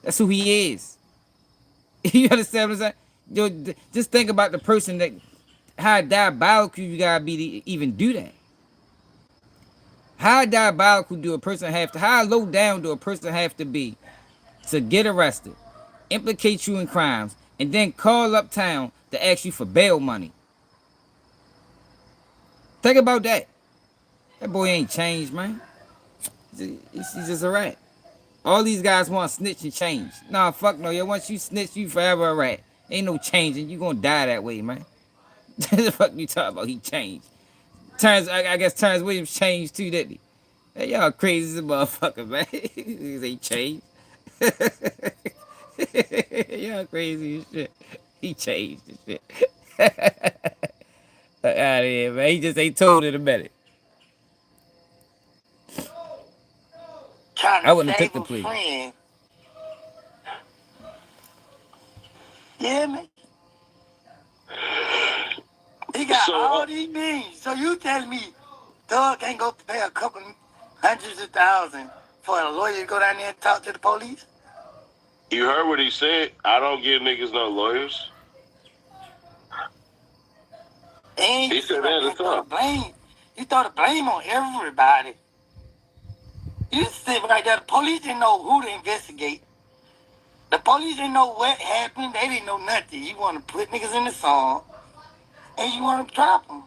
That's who he is. You understand what I'm saying? Yo, just think about the person that, how diabolical you gotta be to even do that. How diabolical do a person have to, how low down do a person have to be to get arrested, implicate you in crimes, and then call uptown to ask you for bail money? Think about that. That boy ain't changed, man. He's just a rat. All these guys want to snitch and change. Nah, fuck no. Yo, once you snitch, you forever a rat. Ain't no changing. You gonna die that way, man. The fuck you talking about? He changed. I guess Terrence Williams changed too, didn't he? Hey, y'all crazy as a motherfucker, man. He ain't changed. Y'all crazy as shit. He changed and shit. Out of here, man. He just ain't told in a minute. I wouldn't have took the plea. Friend. Yeah, man. He got all these millions. So you telling me Thug ain't go pay a couple hundreds of thousands for a lawyer to go down there and talk to the police? You heard what he said. I don't give niggas no lawyers. And He said that at the time. You throw the blame on everybody. You sit right there. The police didn't know who to investigate. The police didn't know what happened. They didn't know nothing. You want to put niggas in the song, and you want to drop them.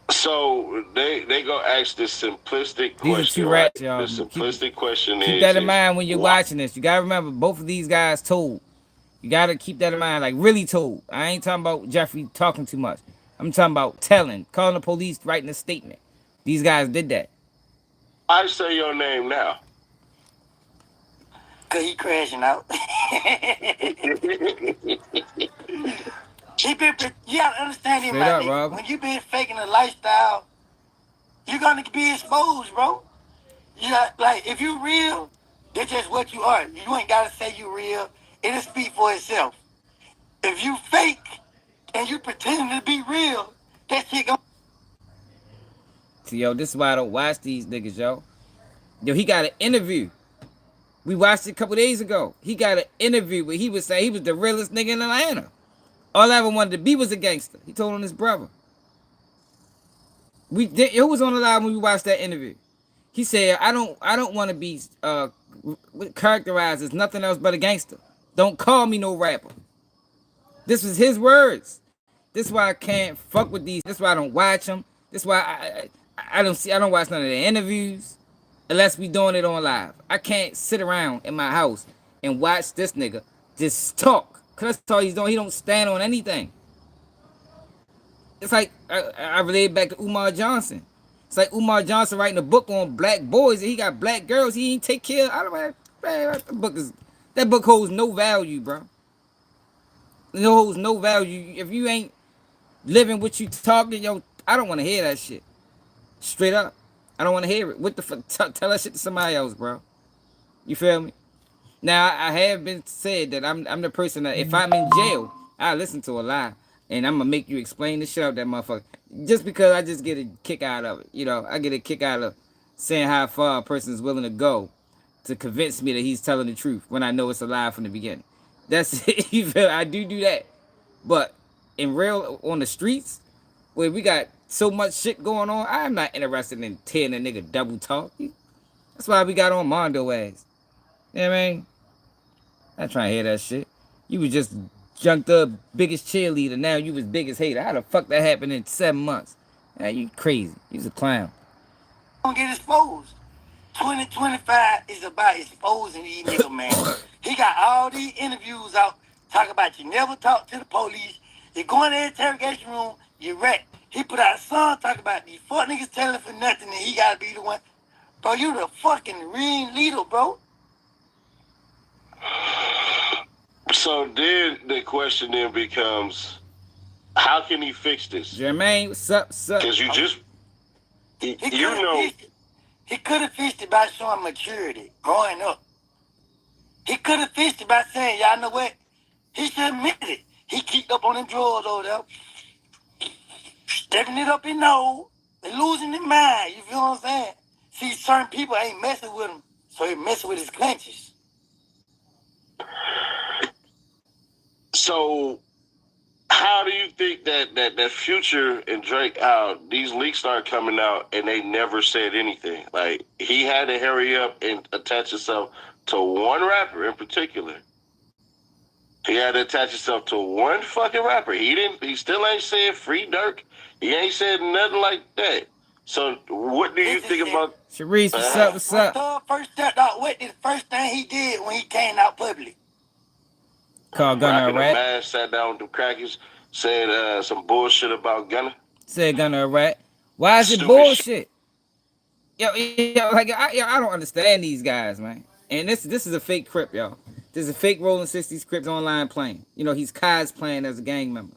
So they go ask this simplistic question. These are two rats, y'all. The simplistic question is... Keep that in mind when you're watching this. You gotta remember, both of these guys told. You gotta keep that in mind, like really told. I ain't talking about Jeffrey talking too much. I'm talking about telling, calling the police, writing a statement. These guys did that. I say your name now. Cause he crashing out. You gotta understand him, my nigga. When you been faking a lifestyle, you're gonna be exposed, bro. You got, like, if you real, that's just what you are. You ain't gotta say you real. It'll speak for itself. If you fake and you pretending to be real, that shit gonna... So, yo, this is why I don't watch these niggas, yo. Yo, he got an interview. We watched it a couple days ago. He got an interview where he was saying he was the realest nigga in Atlanta. All I ever wanted to be was a gangster. He told on his brother. It was on the live when we watched that interview. He said, I don't want to be characterized as nothing else but a gangster. Don't call me no rapper. This was his words. This is why I can't fuck with these. This is why I don't watch them. This is why I don't watch none of their interviews unless we doing it on live. I can't sit around in my house and watch this nigga just talk. Cause that's all he's doing. He don't stand on anything. It's like I relate back to Umar Johnson. It's like Umar Johnson writing a book on black boys and he got black girls. He ain't take care of. I don't know. Man, that book holds no value, bro. It holds no value. If you ain't living what you talking, yo, I don't want to hear that shit. Straight up. I don't want to hear it. What the fuck? Tell that shit to somebody else, bro. You feel me? Now, I have been said that I'm the person that if I'm in jail, I listen to a lie. And I'm going to make you explain the shit out of that motherfucker. Just because I just get a kick out of it. You know, I get a kick out of saying how far a person is willing to go to convince me that he's telling the truth when I know it's a lie from the beginning. That's it. You feel? I do that. But in real, on the streets, where we got so much shit going on, I'm not interested in tearing a nigga double talk. That's why we got on Mondo ass. You know what I mean? I ain't trying to hear that shit. You was just junked up biggest cheerleader. Now you was biggest hater. How the fuck that happened in 7 months? Man, you crazy. You's a clown. Gonna get exposed. 2025 is about exposing these niggas, man. He got all these interviews out talking about you never talk to the police. You go in the interrogation room, you wreck. He put out a song talking about these fuck niggas telling for nothing and he gotta be the one. Bro, you the fucking ringleader, bro. So then the question then becomes, how can he fix this? Jermaine, what's up? Because you just, He could have fixed it by showing maturity, growing up. He could have fixed it by saying, y'all know what? He should admit it. He keeped up on them drugs over there, stepping it up in nose, and losing his mind. You feel what I'm saying? See, certain people ain't messing with him, so he messing with his clenches. So how do you think that Future and Drake out, these leaks start coming out and they never said anything? Like, he had to hurry up and attach himself to one rapper in particular. He had to attach himself to one fucking rapper. He still ain't said free Dirk. He ain't said nothing like that. So what do you think about Sharice, what's up? First step out, what the first thing he did when he came out public? Called Gunna a rat. Man sat down with the crackers, said some bullshit about Gunna. Said Gunna a rat. Why is it bullshit? Yo, I don't understand these guys, man. And this is a fake Crip, y'all. This is a fake Rolling 60s Crips online playing. You know, he's cosplaying as a gang member.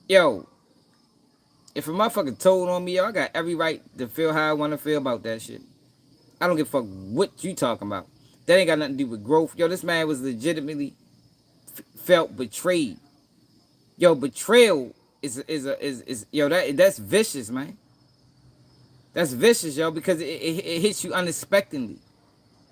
Yo, if a motherfucker told on me, yo, I got every right to feel how I want to feel about that shit. I don't give a fuck what you talking about. That ain't got nothing to do with growth. Yo, this man was legitimately felt betrayed. Yo, betrayal is yo, that's vicious, man. That's vicious, yo, because it hits you unexpectedly.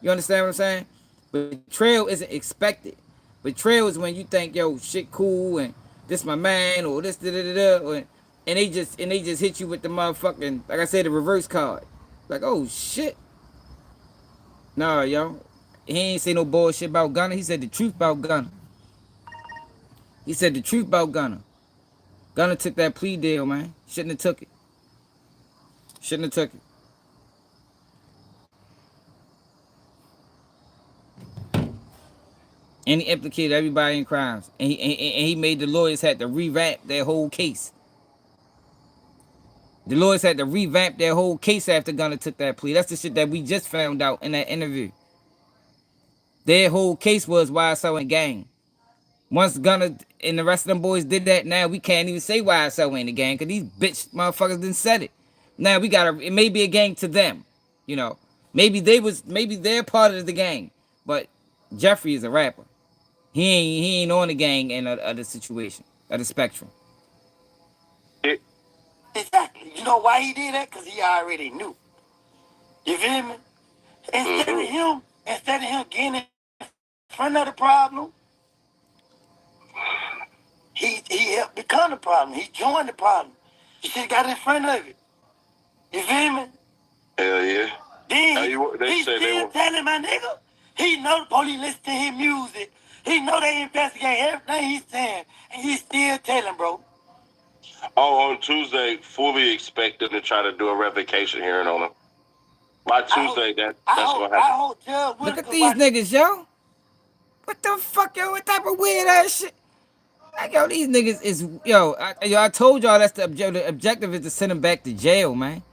You understand what I'm saying? Betrayal isn't expected. Betrayal is when you think, yo, shit cool and this my man or this and they just hit you with the motherfucking, like I said, the reverse card. Like, oh shit. Nah, yo. He ain't say no bullshit about Gunna. He said the truth about Gunna. He said the truth about Gunna. Gunna took that plea deal, man. Shouldn't have took it. Shouldn't have took it. And he implicated everybody in crimes. And he made the lawyers had to revamp their whole case. The lawyers had to revamp their whole case after Gunna took that plea. That's the shit that we just found out in that interview. Their whole case was YSL and gang. Once Gunna and the rest of them boys did that, now we can't even say YSL ain't a gang because these bitch motherfuckers didn't said it. Now we gotta, it may be a gang to them, you know. Maybe they're part of the gang, but Jeffrey is a rapper. He ain't on the gang end of the situation, of the spectrum. Exactly. You know why he did that? Because he already knew. You feel me? Instead of him getting in front of the problem, he helped become the problem. He joined the problem. He should have got in front of it. You feel me? Hell yeah. Then he's still telling my nigga. He know the police listen to his music. He know they investigate everything he's saying. And he's still telling, bro. Oh, on Tuesday, fully expected to try to do a revocation hearing on him. By Tuesday, that's what happened. Look at these niggas, yo. What the fuck, yo? What type of weird ass shit? Like, yo, these niggas is, I told y'all that's the objective is to send him back to jail, man.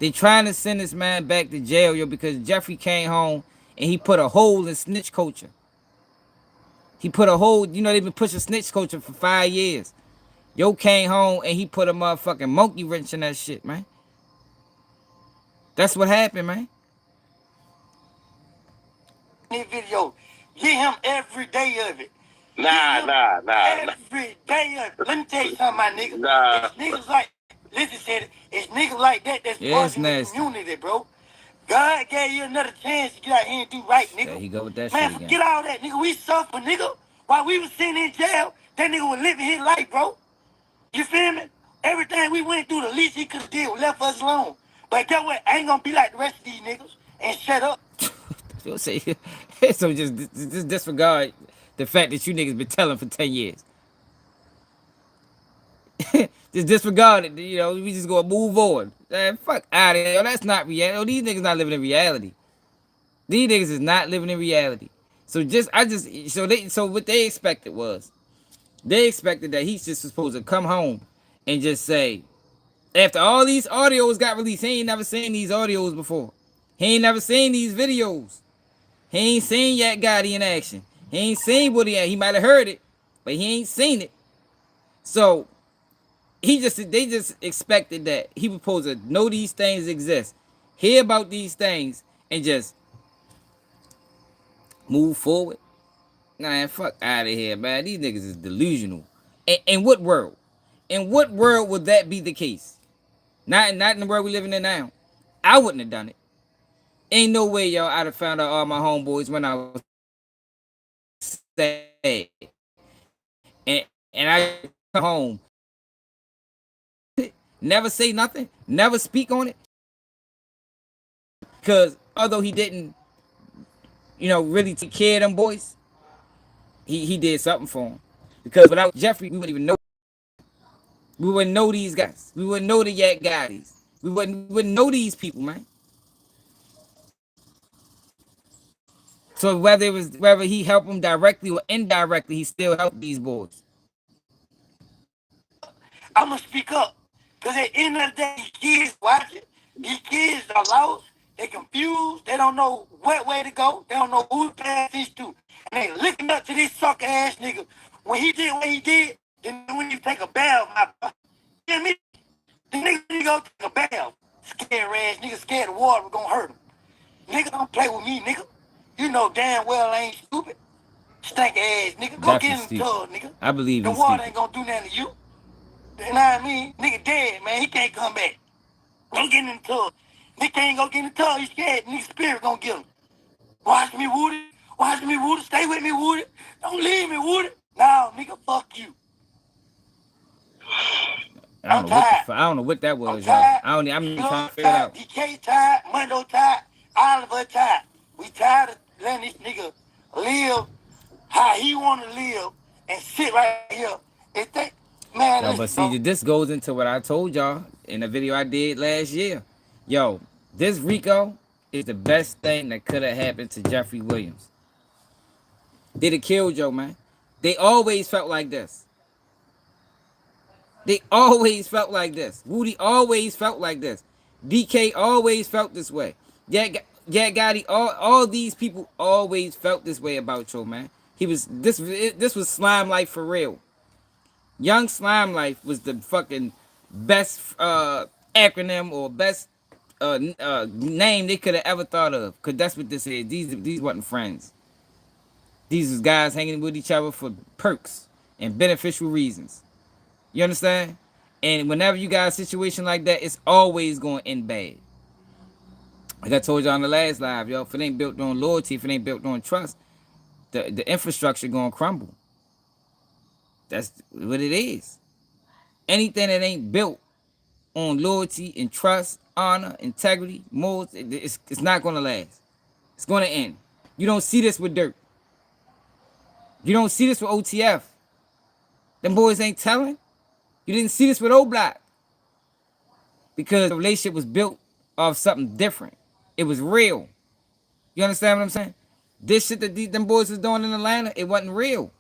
They trying to send this man back to jail, yo, because Jeffrey came home and he put a hole in snitch culture. He put a hole, they've been pushing snitch culture for 5 years. Yo came home and he put a motherfucking monkey wrench in that shit, man. That's what happened, man. This video, get him every day of it. Nah. Every day of it. Let me tell you something, my nigga. Nah. It's niggas like, listen, said it. It's niggas like that that's part of the community, bro. God gave you another chance to get out here and do right, nigga. There he go with that man, shit again. forget all that, nigga. We suffer, nigga. While we was sitting in jail, that nigga was living his life, bro. You feel me? Everything we went through, the least he could have did was left us alone. But guess what? I ain't gonna be like the rest of these niggas and shut up. So just disregard the fact that you niggas been telling for 10 years. Just disregard it, we just gonna move on. Man, fuck out of here. That's not reality. These niggas not living in reality. These niggas is not living in reality. So what they expected was, they expected that he's just supposed to come home and just say, after all these audios got released, he ain't never seen these audios before. He ain't never seen these videos. He ain't seen Yak Gotti in action. He ain't seen Woody. He might have heard it, but he ain't seen it. So they just expected that he was supposed to know these things exist, hear about these things, and just move forward. Nah, fuck out of here, man. These niggas is delusional. In what world? In what world would that be the case? Not in the world we living in now. I wouldn't have done it. Ain't no way, y'all. I'd have found out all my homeboys when I was sad, and I come home, never say nothing, never speak on it, because although he didn't, really take care of them boys, he did something for them. Because without Jeffrey, we wouldn't even know. We wouldn't know these guys. We wouldn't know the Yak Gottis. We wouldn't know these people, man. So whether he helped them directly or indirectly, he still helped these boys. I'm gonna speak up. Cause at the end of the day, these kids watching, these kids are lost, they confused, they don't know what way to go, they don't know who to pay attention to. And they looking up to this sucker ass nigga. When he did what he did, then when you take a bath, my boy, you hear me? The nigga go take a bath. Scared ass nigga, scared the water was gonna hurt him. Nigga, don't play with me, nigga. You know damn well I ain't stupid. Stank ass nigga, go get in the tub, nigga. I believe the he's water stupid. ain't gonna do nothing to you. You know what I mean? Nigga dead, man. He can't come back. Don't get in the tub. Nigga can't go get in the tub. He's scared. Nigga spirit gonna get him. Watch me, Woody. Watch me, Woody. Stay with me, Woody. Don't leave me, Woody. No, nigga, fuck you. I don't know what that was, y'all. I'm trying to figure it out. DK tired. Mundo tired. Oliver tired. We tired of letting this nigga live how he want to live and sit right here and think, man, Yo, but see, this goes into what I told y'all in the video I did last year. Yo, this Rico is the best thing that could have happened to Jeffrey Williams. They'd have killed Joe, man. They always felt like this. They always felt like this. Woody always felt like this. DK always felt this way. Yeah, Gotti, all these people always felt this way about Joe, man. This was Slime Life for real. Young Slime Life was the fucking best acronym or best name they could have ever thought of. Cause that's what this is. These wasn't friends. These was guys hanging with each other for perks and beneficial reasons. You understand? And whenever you got a situation like that, it's always going to end bad. Like I told y'all on the last live, yo, if it ain't built on loyalty, if it ain't built on trust, the infrastructure going to crumble. That's what it is. Anything that ain't built on loyalty and trust, honor, integrity, morals, it's not going to last. It's going to end. You don't see this with Dirt. You don't see this with OTF. Them boys ain't telling. You didn't see this with O-Block. Because the relationship was built off something different. It was real. You understand what I'm saying? This shit that them boys was doing in Atlanta, it wasn't real.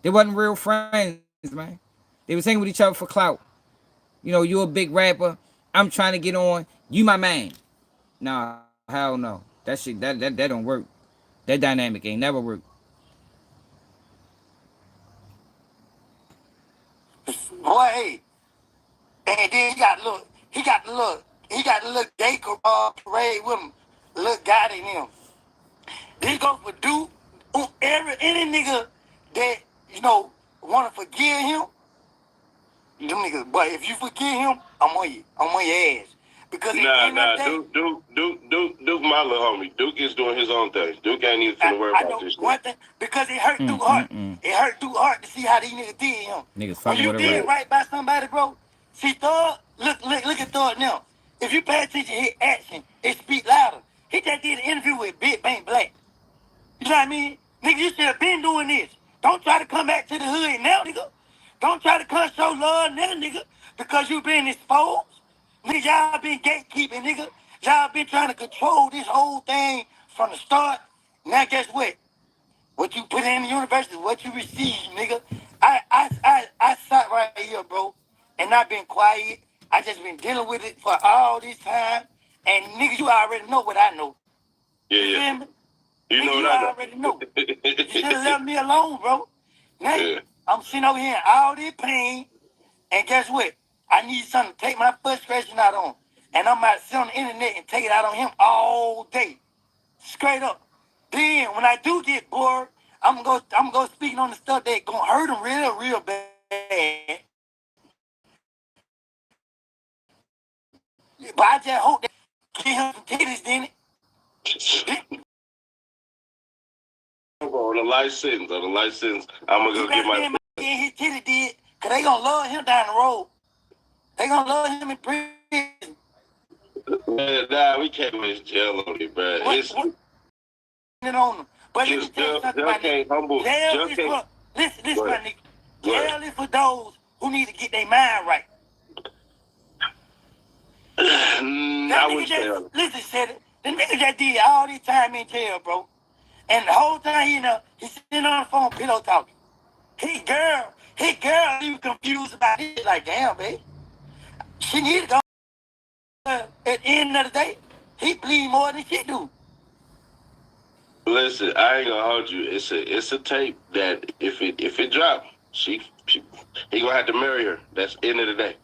They wasn't real friends, man. They was hanging with each other for clout. You know, you a big rapper. I'm trying to get on. You my man. Nah, hell no. That shit, that don't work. That dynamic ain't never worked. boy, hey. And then he got the little gay parade with him. Little guy in him. This goes for Duke. Any nigga that, wanna forgive him, them niggas, but if you forgive him, I'm on you. I'm on your ass. Because Duke, my little homie. Duke is doing his own thing. Duke ain't even finna worry about this one thing, because it hurt Duke hard. It hurt Duke hard to see how these niggas did him. Niggas when you did right by somebody, bro, see Thug, look at Thug now. If you pay attention to his action, it speak louder. He just did an interview with Big Bang Black. You know what I mean? Nigga, you should have been doing this. Don't try to come back to the hood now, nigga. Don't try to come show love now, nigga, because you been exposed. Nigga, y'all been gatekeeping, nigga. Y'all been trying to control this whole thing from the start. Now guess what? What you put in the universe is what you receive, nigga. I sat right here, bro, and not been quiet. I just been dealing with it for all this time. And niggas, you already know what I know. Yeah, you feel me? You niggas, know you what I know. already know. You should have left me alone, bro. Now, Yeah. I'm sitting over here in all this pain. And guess what? I need something to take my frustration out on. And I'm about to sit on the internet and take it out on him all day. Straight up. Then when I do get bored, I'm gonna go speaking on the stuff that gonna hurt him real bad. But I just hope that get him some titties, then On the license, I'm gonna go get my. Get his titty did, cause they gonna love him down the road. They gonna love him in prison. Man, nah, we can't waste jail on it, bro. It's on them. But let me just tell you something, jail my can't nigga. humble. Jail is for, listen, my nigga. Jail is for those who need to get their mind right. I wouldn't say that. Listen, said it. The nigga that did all this time in jail, bro. And the whole time he's sitting on the phone pillow talking. His girl even confused about it. Like, damn, babe. She need to go. At the end of the day, he bleed more than she do. Listen, I ain't gonna hold you. It's a tape that if it drop, he gonna have to marry her. That's the end of the day.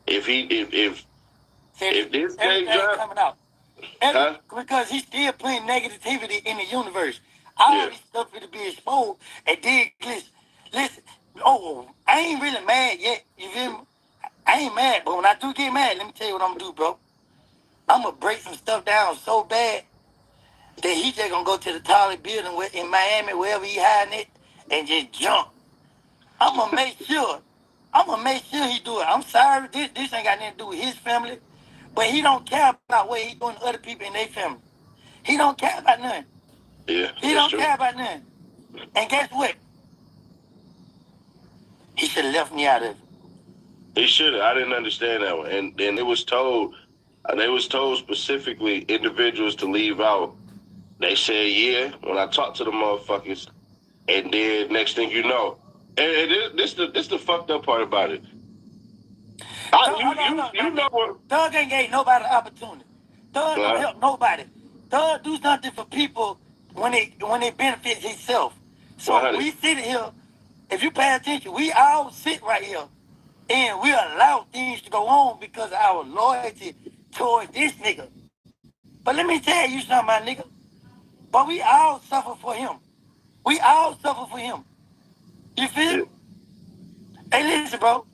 If this tape drop, coming out. huh? Because he's still playing negativity in the universe. All this stuff will be exposed. And then listen. Oh, I ain't really mad yet. You feel me? I ain't mad, but when I do get mad, let me tell you what I'm gonna do, bro. I'm gonna break some stuff down so bad that he just gonna go to the tallest building in Miami, wherever he hiding it, and just jump. I'm gonna make sure he do it. I'm sorry, this ain't got nothing to do with his family, but he don't care about what he doing to other people in their family. He don't care about nothing. Yeah, he don't care about nothing. And guess what? He should have left me out of it. He should have. I didn't understand that one. And it was told, they was told specifically individuals to leave out. They said, yeah, when I talked to the motherfuckers, and then next thing you know, and this the fucked up part about it. You know what? Thug ain't gave nobody the opportunity. Thug don't help nobody. Thug do something for people when it benefits himself. So we sit here, if you pay attention, we all sit right here and we allow things to go on because of our loyalty towards this nigga. But let me tell you something, my nigga. But we all suffer for him. We all suffer for him. You feel me? Hey, listen, bro.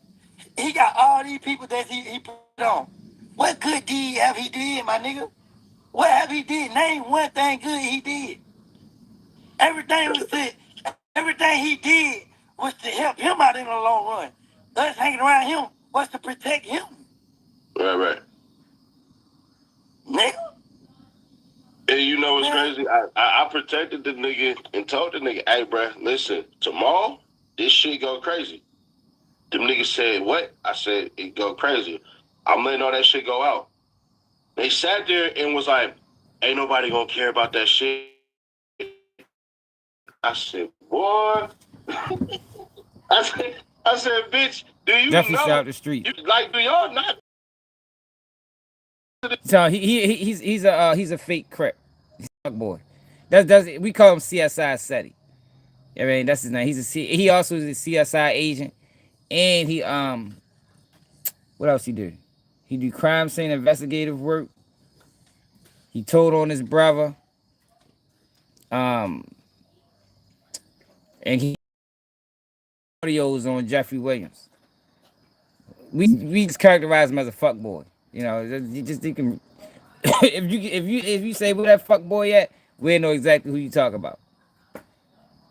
He got all these people that he put on. What good deed have he did, my nigga? What have he did? Name one thing good he did. Everything he did was to help him out in the long run. Us hanging around him was to protect him. Right. Nigga. And you know what's crazy? I protected the nigga and told the nigga, hey, bro, listen, tomorrow, this shit go crazy. Them niggas said, what? I said, it go crazy. I'm letting all that shit go out. They sat there and was like, ain't nobody gonna care about that shit. I said, boy. I said, bitch, do you definitely know? out the street. Do y'all not? So he's a fake crip. He's a fuck boy. That's we call him CSI SETI. I mean, that's his name. He also is a CSI agent, and he what else he do? He do crime scene investigative work. He told on his brother. And he audios on Jeffrey Williams. We just characterize him as a fuck boy. You know, you can if you say where that fuck boy at, we know exactly who you talk about.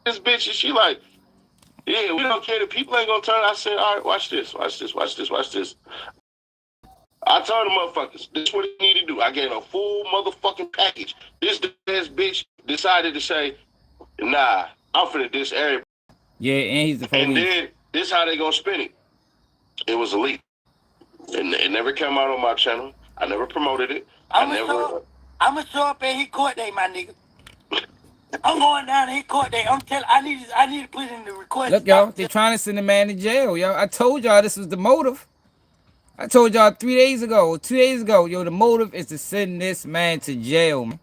This bitch, and she like, yeah, we don't care. The people ain't gonna turn. I said, all right, watch this. I told the motherfuckers, this is what they need to do. I gave a full motherfucking package. This bitch decided to say, nah, I'm finna diss everybody. Yeah, and he's the police. And then this how they gonna spin it. It was a leak. And it never came out on my channel. I never promoted it. I'm gonna show up at his court day, my nigga. I'm going down to his court day. I need to put in the request. Look, y'all, they trying to send the man to jail, y'all. I told y'all this was the motive. I told y'all 3 days ago, or 2 days ago, yo, the motive is to send this man to jail, man.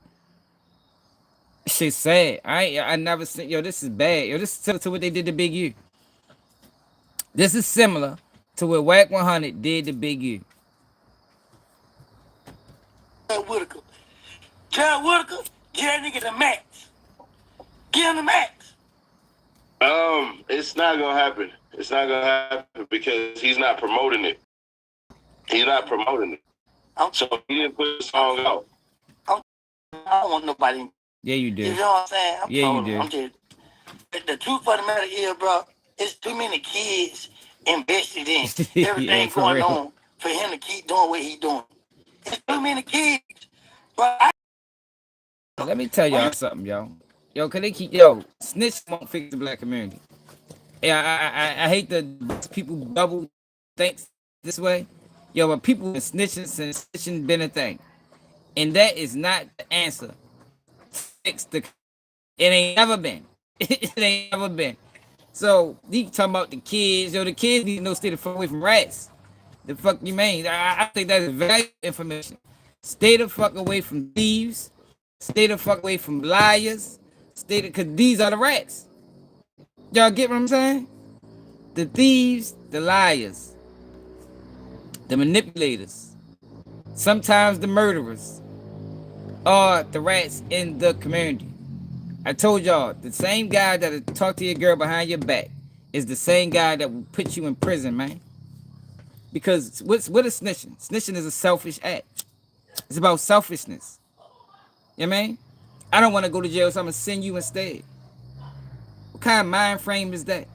Shit sad. I never seen, yo, this is bad. Yo, this is similar to what they did to Big U. This is similar to what Wack 100 did to Big U. Whitaker. Jared Whitaker, give that nigga the max. Give him the max. It's not gonna happen. It's not gonna happen because he's not promoting it. He's not promoting it. So he didn't put the song out. I don't want nobody. Yeah, you do. You know what I'm saying? Yeah, you do. I'm just, the truth of the matter is, bro, it's too many kids invested in everything going on for him to keep doing what he's doing. It's too many kids. Bro, let me tell y'all something, yo. Yo, can they keep, yo, snitch won't fix the black community. Yeah, I hate that people double thinks this way. Yo, but people been snitching since snitching been a thing. And that is not the answer. Fix the, it ain't never been. It ain't never been. So, you talking about the kids, yo, the kids need to know stay the fuck away from rats. The fuck you mean? I think that is valuable information. Stay the fuck away from thieves. Stay the fuck away from liars. Cause these are the rats. Y'all get what I'm saying? The thieves, the liars, the manipulators, sometimes the murderers are the rats in the community. I told y'all, the same guy that'll talk to your girl behind your back is the same guy that will put you in prison, man. Because what is snitching? Snitching is a selfish act. It's about selfishness. You know what I mean? I don't want to go to jail, so I'm going to send you instead. What kind of mind frame is that?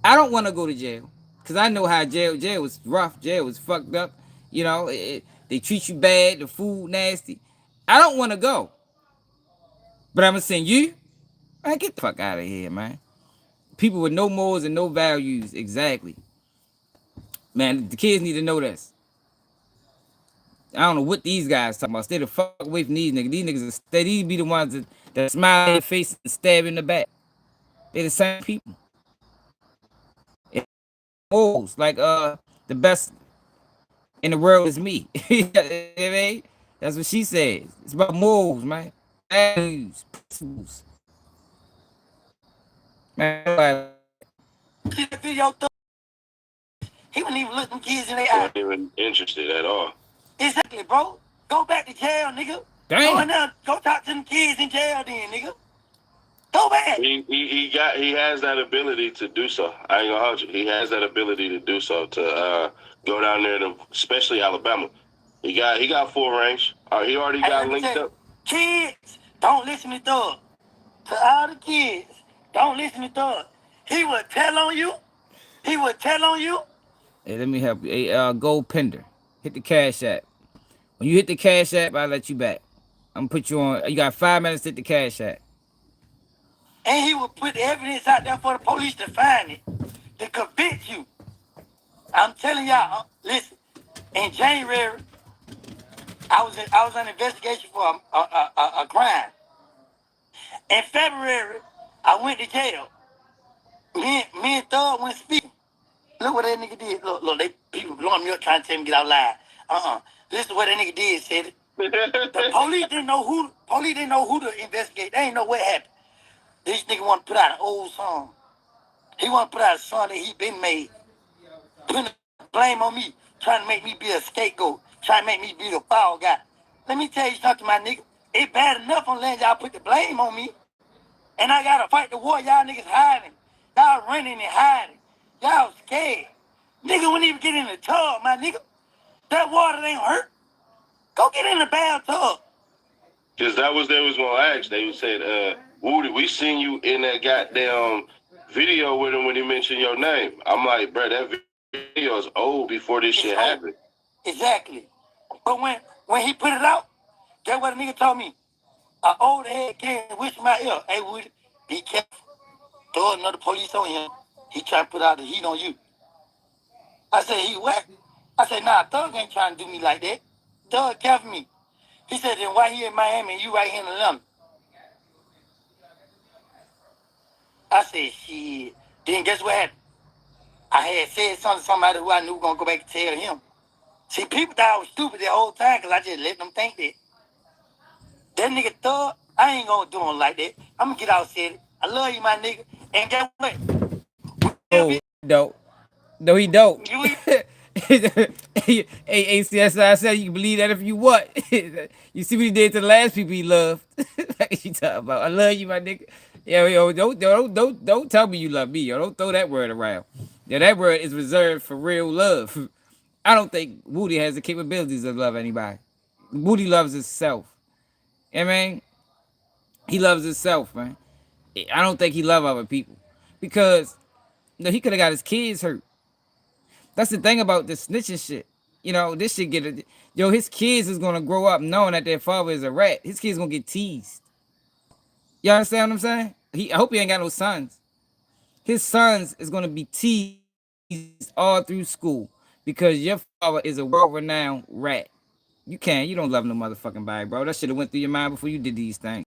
I don't want to go to jail because I know how jail was rough. Jail was fucked up. You know, they treat you bad. The food nasty. I don't want to go. But I'm going to send you. Man, get the fuck out of here, man. People with no morals and no values. Exactly. Man, the kids need to know this. I don't know what these guys talking about. Stay the fuck away from these niggas. These niggas, these be the ones that smile in your face and stab in the back. They the same people. Morals, like the best in the world is me. You know what I mean? That's what she says. It's about morals, man. Values, principles. Man, he wouldn't even look them kids in their He eyes. wasn't even interested at all. Exactly, bro. Go back to jail, nigga. Damn. Go in there, go talk to them kids in jail then, nigga. Go back. He has that ability to do so. I ain't gonna hold you. He has that ability to do so, to go down there to, especially Alabama. He got full range. He already got linked up. Kids, don't listen to Thug. To all the kids, don't listen to Thug. He will tell on you. He will tell on you. Hey, let me help you. Hey, Gold Pender. Hit the Cash App. When you hit the Cash App, I'll let you back. I'm gonna put you on. You got 5 minutes to hit the Cash App. And he will put the evidence out there for the police to find it, to convict you. I'm telling y'all, listen, in January, I was on investigation for a crime. In February, I went to jail. Me and Thug went speaking. Look what that nigga did. Look, they people blowing me up trying to tell me to get out live. This is what that nigga did, said it. The police didn't know who to investigate. They ain't know what happened. This nigga want to put out an old song. He want to put out a song that he been made. Putting blame on me, trying to make me be a scapegoat, trying to make me be the foul guy. Let me tell you something, my nigga. It bad enough on letting y'all put the blame on me. And I gotta fight the war. Y'all niggas hiding. Y'all running and hiding. Y'all scared. Nigga wouldn't even get in the tub, my nigga. That water ain't hurt. Go get in the bathtub. Because that was they was gonna ask. They said, Woody, we seen you in that goddamn video with him when he mentioned your name. I'm like, bro, that video is old before this shit happened. Exactly. But when he put it out, guess what the nigga told me? An old head came and whispered in my ear, hey, Woody, be careful. Throw another police on him. He trying to put out the heat on you. I said, he what? I said, nah, Thug ain't trying to do me like that. Thug kept me. He said, then why he in Miami and you right here in Atlanta? I said, shit. Then guess what happened? I had said something to somebody who I knew was going to go back and tell him. See, people thought I was stupid the whole time because I just let them think that. That nigga thug, I ain't going to do him like that. I'm going to get out and say it. I love you, my nigga. And guess what? Oh, dope. No, he dope. Hey, ACS, I said you can believe that if you what? You see what he did to the last people he loved. Like you talking about. I love you, my nigga. Yo, don't tell me you love me, yo. Don't throw that word around. Yeah, that word is reserved for real love. I don't think Woody has the capabilities of love anybody. Woody loves himself. I mean, he loves himself, man. I don't think he love other people because he could have got his kids hurt. That's the thing about this snitching shit. This shit his kids is gonna grow up knowing that their father is a rat. His kids gonna get teased. You understand what I'm saying? I hope he ain't got no sons. His sons is gonna be teased all through school because your father is a world-renowned rat. You don't love no motherfucking body, bro. That should have went through your mind before you did these things.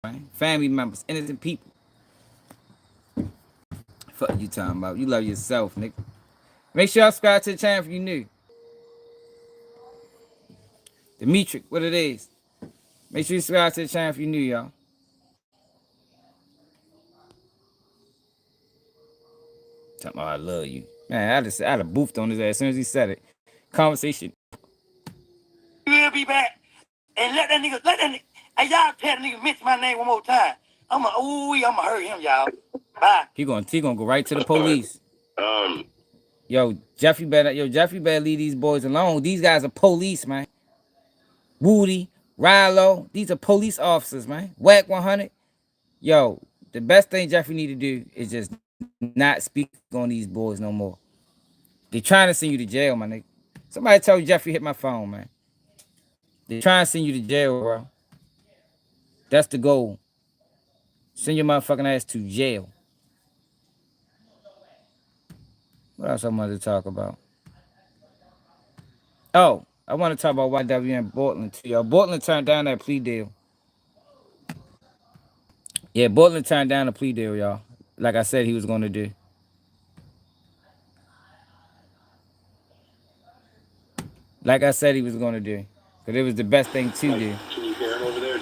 Right? Family members, innocent people. Fuck you talking about? You love yourself, nigga. Make sure y'all subscribe to the channel if you new. Demetric, what it is. Make sure you subscribe to the channel if you new, y'all. Talking about I love you. Man, I'd have boofed on his ass as soon as he said it. Conversation. We'll be back. And let that nigga, hey, y'all tell that nigga mention my name one more time. I'm gonna hurt him, y'all. Bye. He gonna go right to the police. Yo, Jeffrey better leave these boys alone. These guys are police, man. Woody, Rilo, these are police officers, man. Wack 100. Yo, the best thing Jeffrey need to do is just not speak on these boys no more. They trying to send you to jail, my nigga. Somebody tell Jeffrey hit my phone, man. They trying to send you to jail, bro. That's the goal. Send your motherfucking ass to jail. What else I wanted to talk about? Oh, I want to talk about YW and Portland too, y'all. Portland turned down that plea deal. Yeah, Portland turned down the plea deal, y'all. Like I said he was going to do. Like I said he was going to do. Because it was the best thing to do. Can you hear him over there?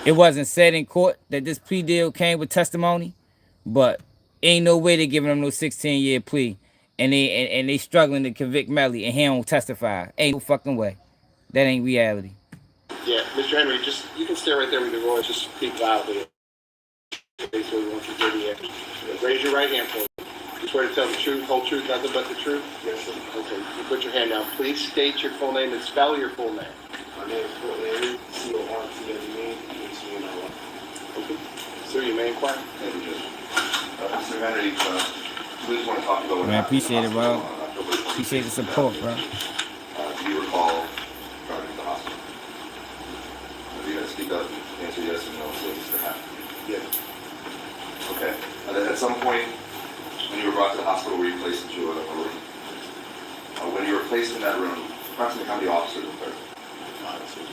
It wasn't said in court that this plea deal came with testimony, but ain't no way they giving him no 16-year plea. And they struggling to convict Melly and he don't testify. Ain't no fucking way. That ain't reality. Yeah, Mr. Henry, you can stay right there with your voice, just speak loudly. Basically, we want you to hear the answer. Raise your right hand for me. You swear to tell the truth, whole truth, nothing but the truth? Yes, sir. Okay, you put your hand down. Please state your full name and spell your full name. My name is Henry, C-O-R-T-W-E, H-E-N-R-Y. Okay. Sir, you may inquire. Thank you, Judge. Mr. Henry, we just want to talk about what Man, I appreciate it, bro. Appreciate the support, bro. Do you recall driving to the hospital? If you guys speak up and answer yes or no, so it's for half. Yes. Okay. And then at some point, when you were brought to the hospital, were you placed into a room? When you were placed in that room, approximately how many officers were there? 5 officers.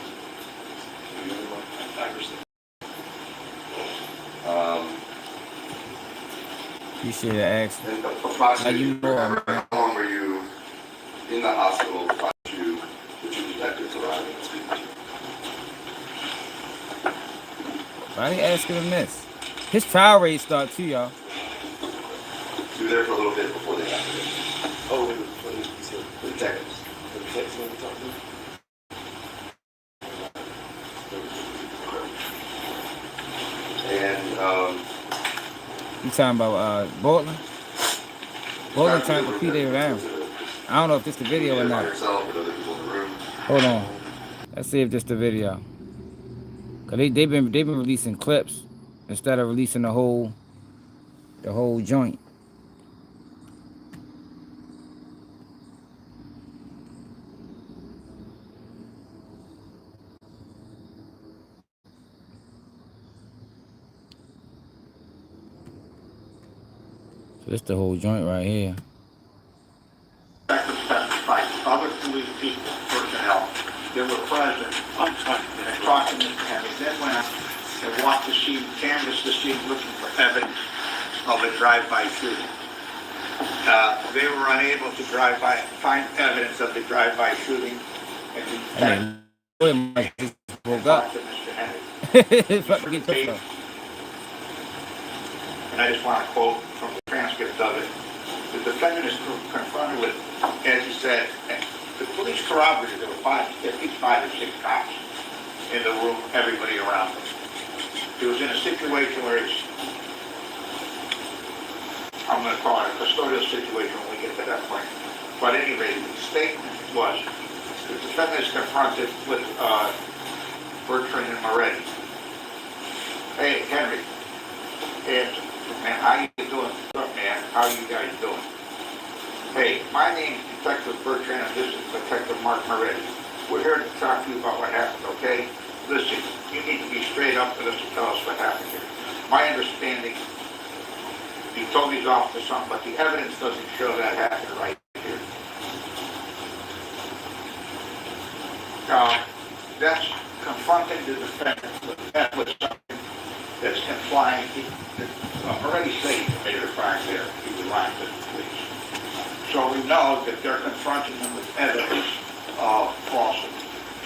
Appreciate it, Ax. And approximately man. how long were you in the hospital prior to the two detectives arriving and speaking to you? Why are they asking him this? His trial rate start too, y'all. So you were there for a little bit before they got there. Oh, The detectives. the text when we talked to him? And You talking about Portland? Portland turned the plea deal down. I don't know if this the video or by not. yourself with other people in the room. Hold on. Let's see if this the video. Cause they've been releasing clips instead of releasing the whole joint. So this the whole joint right here. Other police people, personnel, that were present in a crossing this campus. Then went out and walked the scene, canvassed the scene, looking for evidence. of a drive-by shooting. They were unable to find evidence of the drive-by shooting. And William just woke up. Mr. Henry. Fucking And I just want to quote from the transcript of it. The defendant is confronted with, as he said, the police corroborated there were at least 5 or 6 cops in the room, everybody around him. He was in a situation where I'm going to call it a custodial situation when we get to that point. But at any rate, the statement was, the defendant is confronted with Bertrand and Moretti. Hey, Henry. Hey, man, how you doing? What's up, man? How you guys doing? Hey, my name is Detective Bertrand, and this is Detective Mark Moretti. We're here to talk to you about what happened, okay? Listen, you need to be straight up with us and tell us what happened here. My understanding, you told these officers something, but the evidence doesn't show that happened right here. That's confronting the defendant with something that's implying already said he committed a crime there. He was lying to the police. So we know that they're confronting him with evidence of falsehood.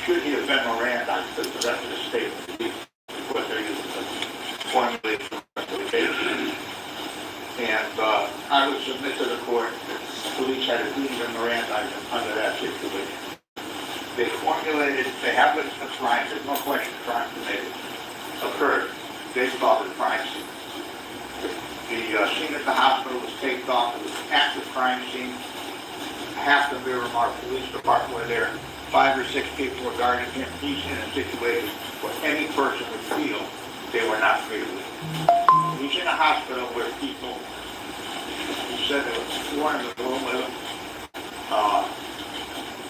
Should he have been Mirandized, the rest of the statement what they're using to formulate the case. And I would submit to the court that the police had a duty to Mirandize him under that situation. They formulated, they have witnessed the crime, there's no question the crime occurred. They saw the crime scene. The scene at the hospital was taped off. It was an active crime scene. Half the Miramar Police Department were there. 5 or 6 people were guarding him. He's in a situation where any person would feel they were not free to leave. He's in a hospital where people, he said there was 4 in the room with him.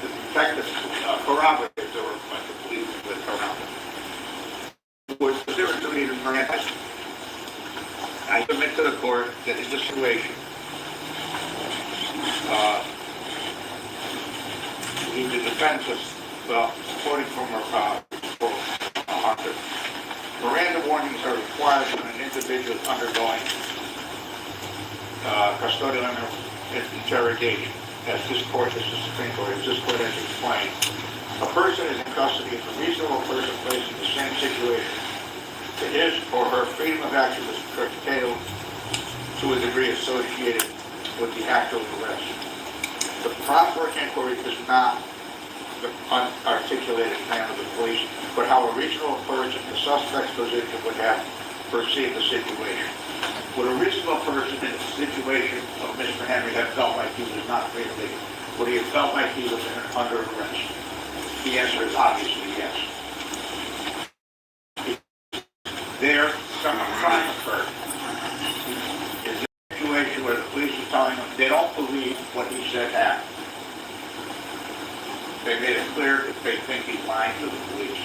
The detective corroborated there were a bunch of police with around him. Was there a duty to Miranda? I submit to the court that in this situation, the defense was, quoting from Hunter, Miranda warnings are required when an individual is undergoing custodial interrogation. As this court, this is the Supreme Court, as this court has explained, a person is in custody if a reasonable person placed in the same situation to his or her freedom of action is curtailed to a degree associated with the act of arrest. The proper inquiry is not the unarticulated plan of the police, but how a reasonable person in the suspect's position would have perceived the situation. Would a reasonable person in the situation of Mr. Henry have felt like he was not free to leave? Would he have felt like he was under arrest? The answer is obviously yes. There, some crime occurred. Is a situation where the police are telling him they don't believe what he said happened. They made it clear that they think he's lying to the police.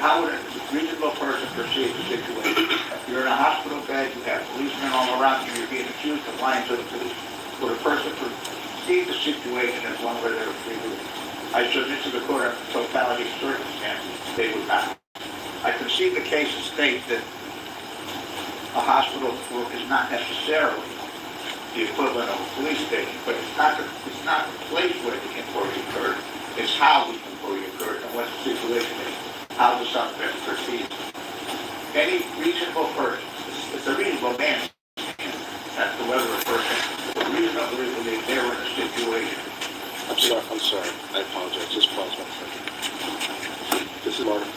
How would a reasonable person perceive the situation? You're in a hospital bed, you have policemen all around you, you're being accused of lying to the police. Would a person perceive the situation as one where they're free to leave? I submit to the court of totality of circumstances, they would not. I concede the cases state that a hospital is not necessarily the equivalent of a police station, but it's not the place where the inquiry occurred. It's how the inquiry occurred and what the situation is. How the suspect perceives. Any reasonable person, it's a reasonable man as to whether a person would reasonably believe they were in a situation. I'm sorry. I apologize. Just pause 1 second. This is Martin.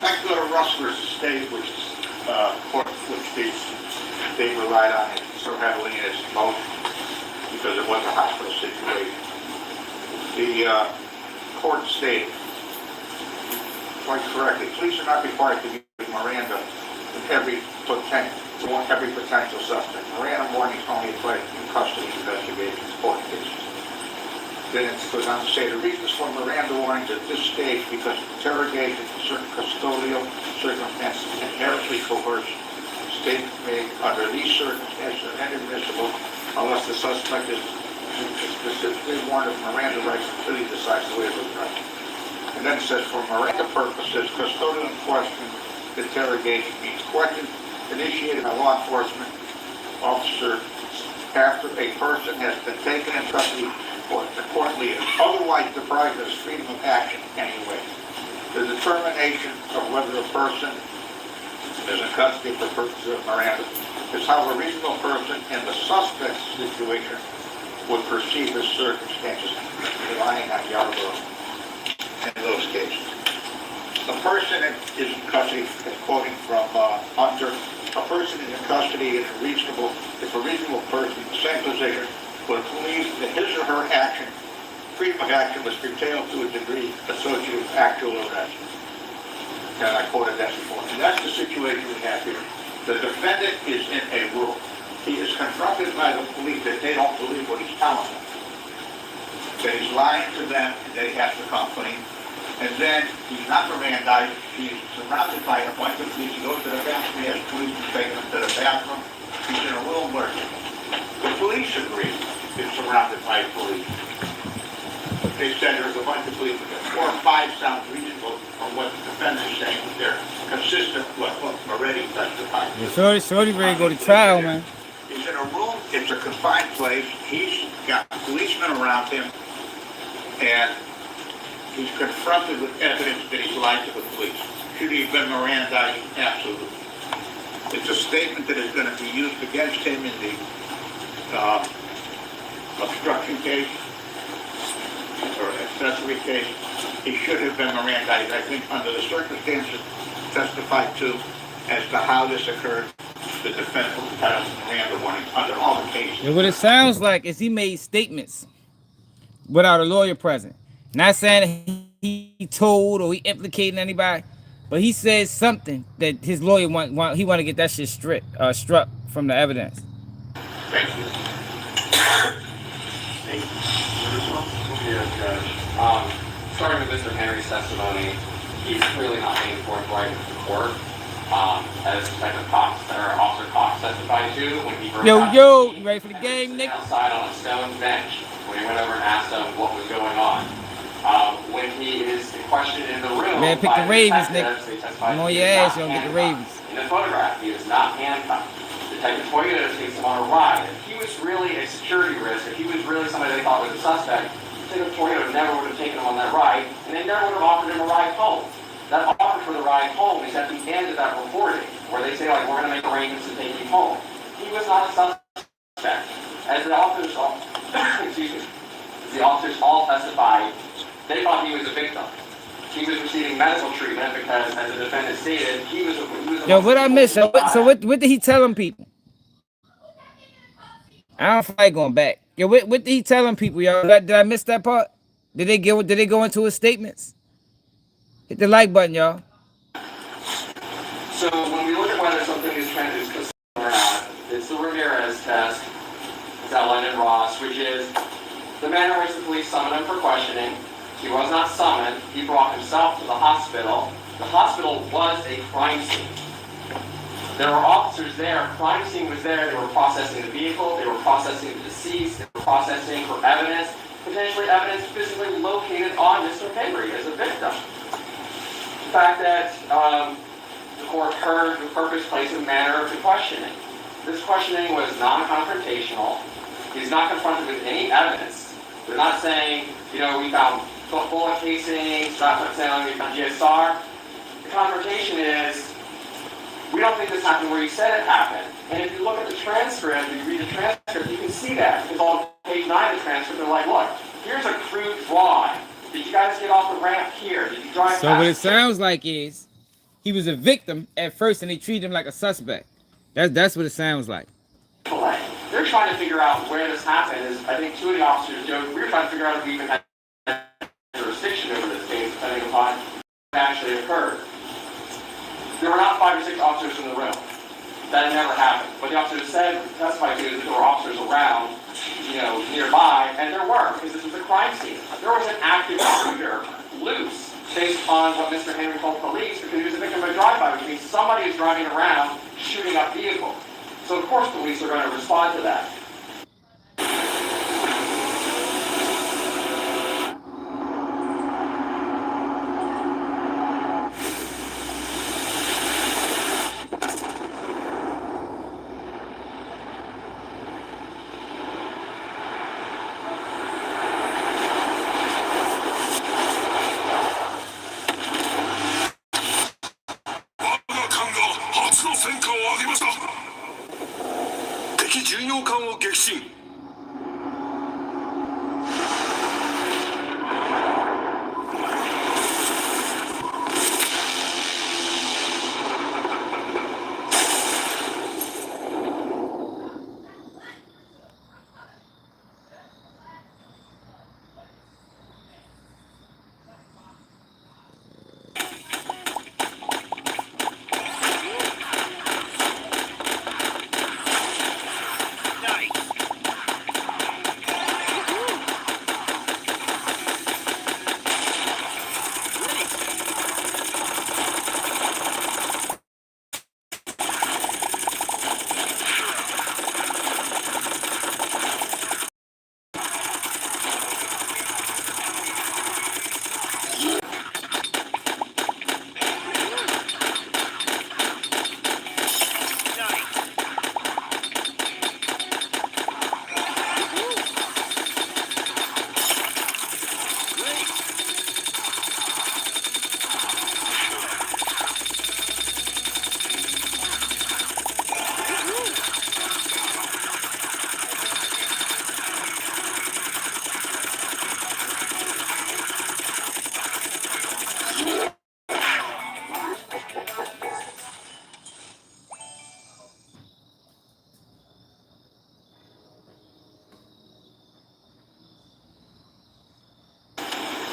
Let's go to Russ versus State, which is court which they relied on it so heavily in its motion because it was a hospital situation. The court stated, quite correctly, police are not required to give Miranda with every potential suspect. Miranda warnings only apply in custody investigations, court cases. Then it goes on to say the reasons for Miranda warnings at this stage because interrogation in certain custodial circumstances inherently coerced. Statements made under these circumstances are inadmissible unless the suspect is specifically warned of Miranda rights until he decides to waive his rights. And then it says for Miranda purposes, custodial question interrogation means questions initiated by law enforcement officer after a person has been taken in custody or importantly is otherwise deprived of his freedom of action anyway. The determination of whether a person is in custody for purposes of Miranda is how a reasonable person in the suspect's situation would perceive his circumstances, relying on Yarborough in those cases. A person is in custody, quoting from Hunter, a person is in custody if a reasonable person in the same position would believe that his or her action, freedom of action, was curtailed to a degree associated with actual arrest. And I quoted that before. And that's the situation we have here. The defendant is in a room. He is confronted by the police that they don't believe what he's telling them. That he's lying to them and they have to come clean. And then he's not Mirandized. He's surrounded by a bunch of police. He goes to the bathroom. He has police taking him to the bathroom. He's in a room where the police agree it's surrounded by police. They said there's a bunch of police. 4 or 5 sounds reasonable from what the defendant is saying. They're consistent with what already testified. Shorty ready to go to trial, man. He's in a room. It's a confined place. He's got policemen around him. And he's confronted with evidence that he's lied to the police. Should he have been Mirandized? Absolutely. It's a statement that is going to be used against him in the obstruction case or accessory case. He should have been Mirandized. I think under the circumstances testified to as to how this occurred, the defendant was entitled to Miranda warnings under all the cases. And what it sounds like is he made statements without a lawyer present. Not saying that he told or he implicated anybody, but he said something that his lawyer want to get that shit struck from the evidence. Thank you. Yeah, Judge. Starting with Mr. Henry's testimony, he's clearly not being forthright with the court. As Detective Cox, or Officer Cox testified to when he first you ready for the game, Nick? Outside on a stone bench when he went over and asked him what was going on. When he is questioned in the room, man, pick the Ravens, Nick. I'm on your ass, you don't get the Ravens. In the photograph, he is not handcuffed. Detective Toyota takes him on a ride. If he was really a security risk, if he was really somebody they thought was a suspect, Detective Toyota never would have taken him on that ride, and they never would have offered him a ride home. That offer for the ride home is at the end of that recording, where they say, like, we're going to make arrangements to take you home. He was not a suspect. As the officers all, the officers all testified, they thought he was a victim. He was receiving medical treatment because, as the defendant stated, he was a Yo, what I missed? So what did he tell them people? I don't feel like going back. Yeah, what did he telling people, y'all? Did I miss that part? Did they go into his statements? Hit the like button, y'all. So when we look at whether something is considered or not, it's the Ramirez test. It's outlined in Ross, which is the manner in which the police summoned him for questioning. He was not summoned. He brought himself to the hospital. The hospital was a crime scene. There were officers there. Crime scene was there. They were processing the vehicle. They were processing the deceased. They were processing for evidence, potentially evidence physically located on Mr. Henry as a victim. The fact that the court heard the purpose, place, and manner of the questioning. This questioning was non-confrontational. He's not confronted with any evidence. They're not saying, we found bullet casings, not saying we found GSR. The confrontation is, we don't think this happened where you said it happened. And if you look at the transcript, you read the transcript, you can see that. Because on page 9 of the transcript, they're like, look, here's a crude drawing. Did you guys get off the ramp here? Did you drive So past what it sounds like is he was a victim at first and they treated him like a suspect. That's what it sounds like. They're trying to figure out where this happened. I think two of the officers joked, we were trying to figure out if we even had jurisdiction over this case, depending upon what actually occurred. There were not 5 or 6 officers in the room. That never happened. What the officers testified to is that there were officers around, nearby, and there were, because this was a crime scene. There was an active shooter loose based on what Mr. Henry told police, because he was a victim of a drive-by, which means somebody is driving around shooting up vehicles. So of course police are going to respond to that.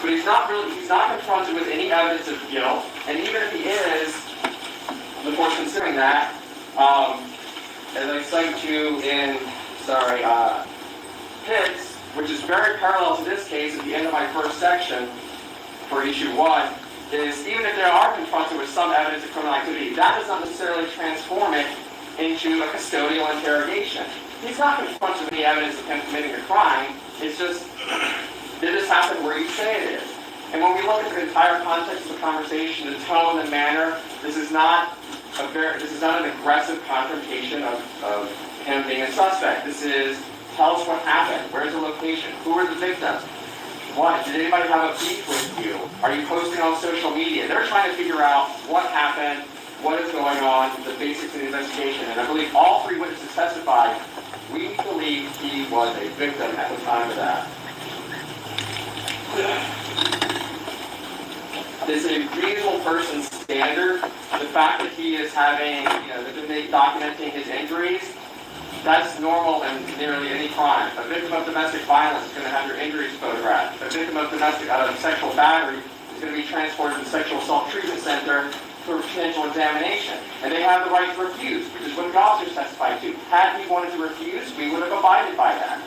But he's not confronted with any evidence of guilt, and even if he is, the court's considering that, as I cite to in, Pitts, which is very parallel to this case at the end of my first section for issue 1, is even if they are confronted with some evidence of criminal activity, that does not necessarily transform it into a custodial interrogation. He's not confronted with any evidence of him committing a crime. It's just, did this happen where you say it is? And when we look at the entire context of the conversation, the tone, the manner, this is not an aggressive confrontation of him being a suspect. This is, tell us what happened. Where's the location? Who were the victims? What? Did anybody have a beef with you? Are you posting on social media? They're trying to figure out what happened, what is going on, the basics of the investigation. And I believe all 3 witnesses testified, we believe he was a victim at the time of that. This is a reasonable person's standard. The fact that he is having, documenting his injuries, That's normal in nearly any crime. A victim of domestic violence is going to have your injuries photographed. A victim of sexual battery is going to be transported to the sexual assault treatment center for potential examination. And they have the right to refuse, which is what the officers testified to. Had we wanted to refuse, we would have abided by that.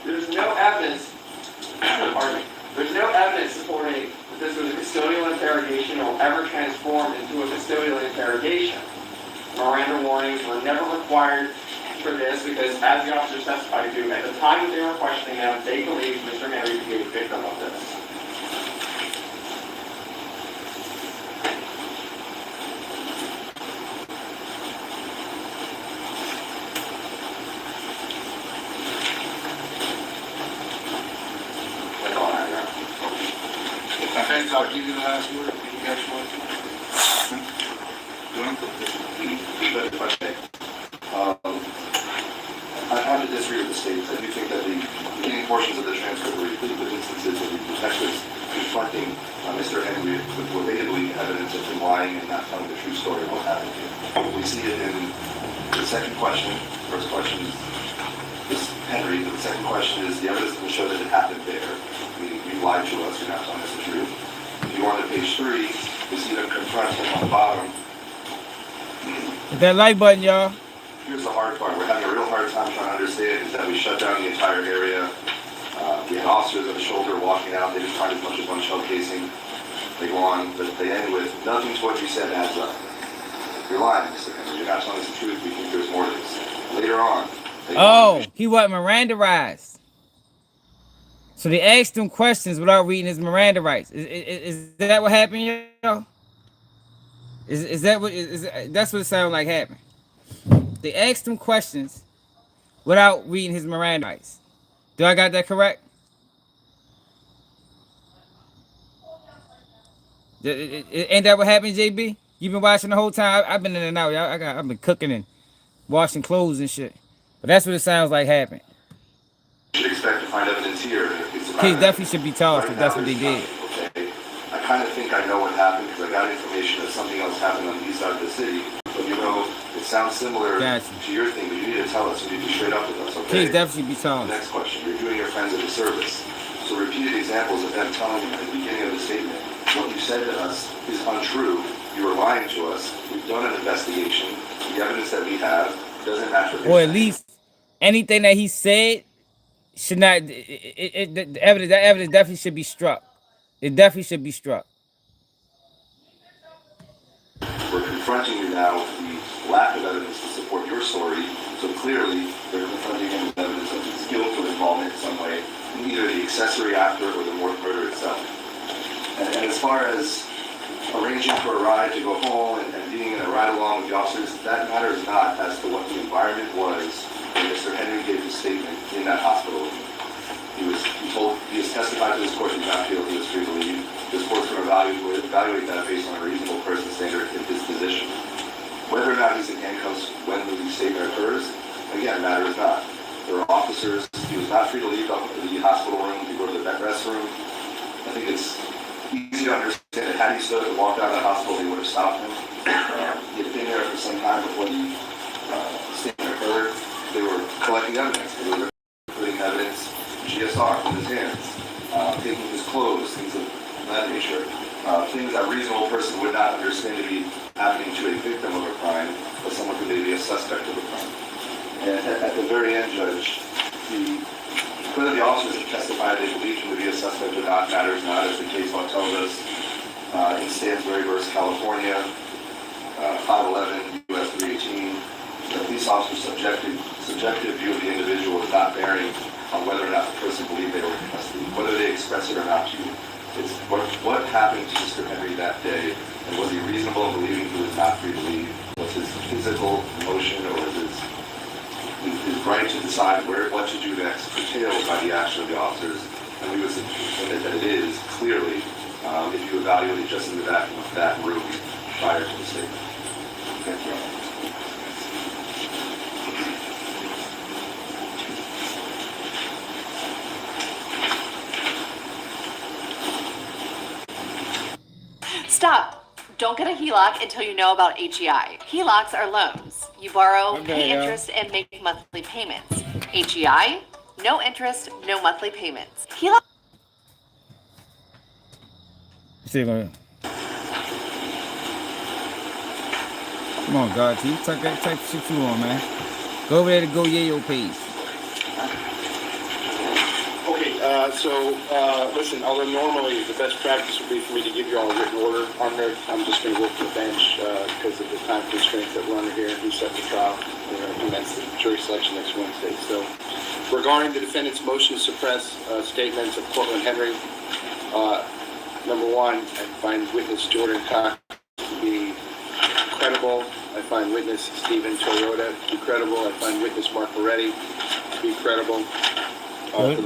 There's no evidence, pardon me, there's no evidence supporting that this was a custodial interrogation or ever transformed into a custodial interrogation. Miranda warnings were never required for this because, as the officers testified to, at the time that they were questioning them, they believed Mr. Henry to be a victim of this. That's all I have. Okay, I'll give you the last word. You guys want to? If I may. I have to disagree with the statements. I do think that the beginning portions of the transcript were replete with instances of the detectives confronting Mr. Henry with what they believe evidence of him lying and not telling the true story of what happened to him. We see it in the second question. First question is Henry. The second question is the evidence will show that it happened there. Meaning you lied to us. You're not telling us the truth. If you go on to page 3, we see them confront him on the bottom. Hit that like button, y'all. Here's the hard part. We're having a real hard time trying to understand is that we shut down the entire area. We had officers at the shoulder walking out. They just find as much as one shell casing. They go on, but they end with nothing to what you said adds up. You're lying, Mr. Henry. You're not telling us the truth. We think there's more to this. Later on. He wasn't Mirandaized. So they asked him questions without reading his Miranda rights. Is that what happened, yo? Is that what that's what it sounds like happened? They asked him questions without reading his Miranda rights. Do I got that correct? Ain't that what happened, JB? You been watching the whole time? I've been in and out. I've been cooking and washing clothes and shit. But that's what it sounds like happened. You should expect to find evidence here. He definitely should be charged if that's what they did. Okay. I kind of think I know what happened because I got information that something else happened on the east side of the city. But you know, it sounds similar to your thing, but you need to tell us. You need to be straight up with us, okay? He definitely be charged. Next question. You're doing your friends a disservice. So repeated examples of them telling you at the beginning of the statement, what you said to us is untrue. You were lying to us. We've done an investigation. The evidence that we have doesn't match what or at least anything that he said should not. The evidence definitely should be struck. It definitely should be struck. We're confronting you now with the lack of evidence to support your story. So clearly, they're confronting him with evidence of his guilt or involvement in some way in either the accessory after or the murder itself. And as far as arranging for a ride to go home and being in a ride along with the officers, that matters not as to what the environment was when Mr. Henry gave his statement in that hospital. He has testified to this court he did not feel he was free to leave. This court's going to evaluate that based on a reasonable person standard in his position. Whether or not he's in handcuffs when the statement occurs, again, matters not. There are officers. He was not free to leave the hospital room to go to the restroom. I think it's easy to understand that had he stood and walked out of the hospital, they would have stopped him. He had been there for some time before the statement occurred. They were collecting evidence. They were putting evidence, GSR, in his hands, taking his clothes, things of that nature. Things that a reasonable person would not understand to be happening to a victim of a crime, but someone who may be a suspect of a crime. And at the very end, Judge, whether the officers have testified they believe him to be a suspect or not matters not, as the case law tells us. In Stansbury versus California, 511 U.S. 318, the police officer's subjective view of the individual is not bearing on whether or not the person believed they were in custody, whether they express it or not to you. It's what happened to Mr. Henry that day, and was he reasonable in believing he was not free to leave? Was his physical emotion or was his right to decide what to do next curtailed by the action of the officers? And we would submit that it is clearly, if you evaluate it just in the back of that room prior to the statement. Thank you. Stop. Don't get a HELOC until you know about HEI. HELOCs are loans. You borrow, pay interest, and make money. monthly payments. HEI, no interest, no monthly payments. He See, come on, God, you take that type of shit you on, man. Go over there to go Yayo page. Okay, listen, although normally the best practice would be for me to give you all a written order on there, I'm just going to work the bench because of the time constraints that we're under here and reset the trial. We're going to commence the jury selection next Wednesday. So, regarding the defendant's motion to suppress statements of Cortland Henry, number one, I find witness Jordan Cox to be credible. I find witness Stephen Toyota to be credible. I find witness Mark Moretti to be credible.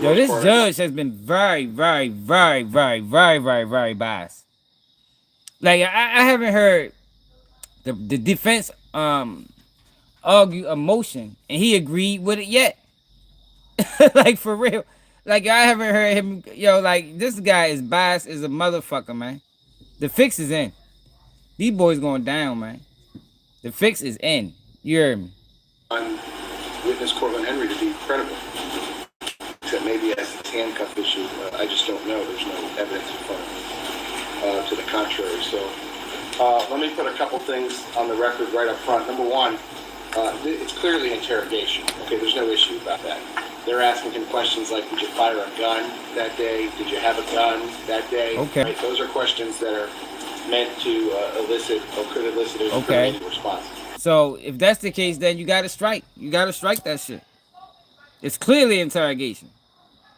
This judge has been very biased. Like I haven't heard the defense argue a motion and he agreed with it yet. Like for real. Like I haven't heard him, like this guy is biased as a motherfucker, man. The fix is in. These boys going down, man. The fix is in. You heard me. Witness Cortland Henry to be credible. Except maybe as a handcuff issue. I just don't know. There's no evidence in front to the contrary. So let me put a couple things on the record right up front. Number one, it's clearly interrogation. Okay, there's no issue about that. They're asking him questions like, did you fire a gun that day? Did you have a gun that day? Okay. Right? Those are questions that are meant to elicit or could elicit a incriminating response. So if that's the case, then you gotta strike. You gotta strike that shit. It's clearly interrogation.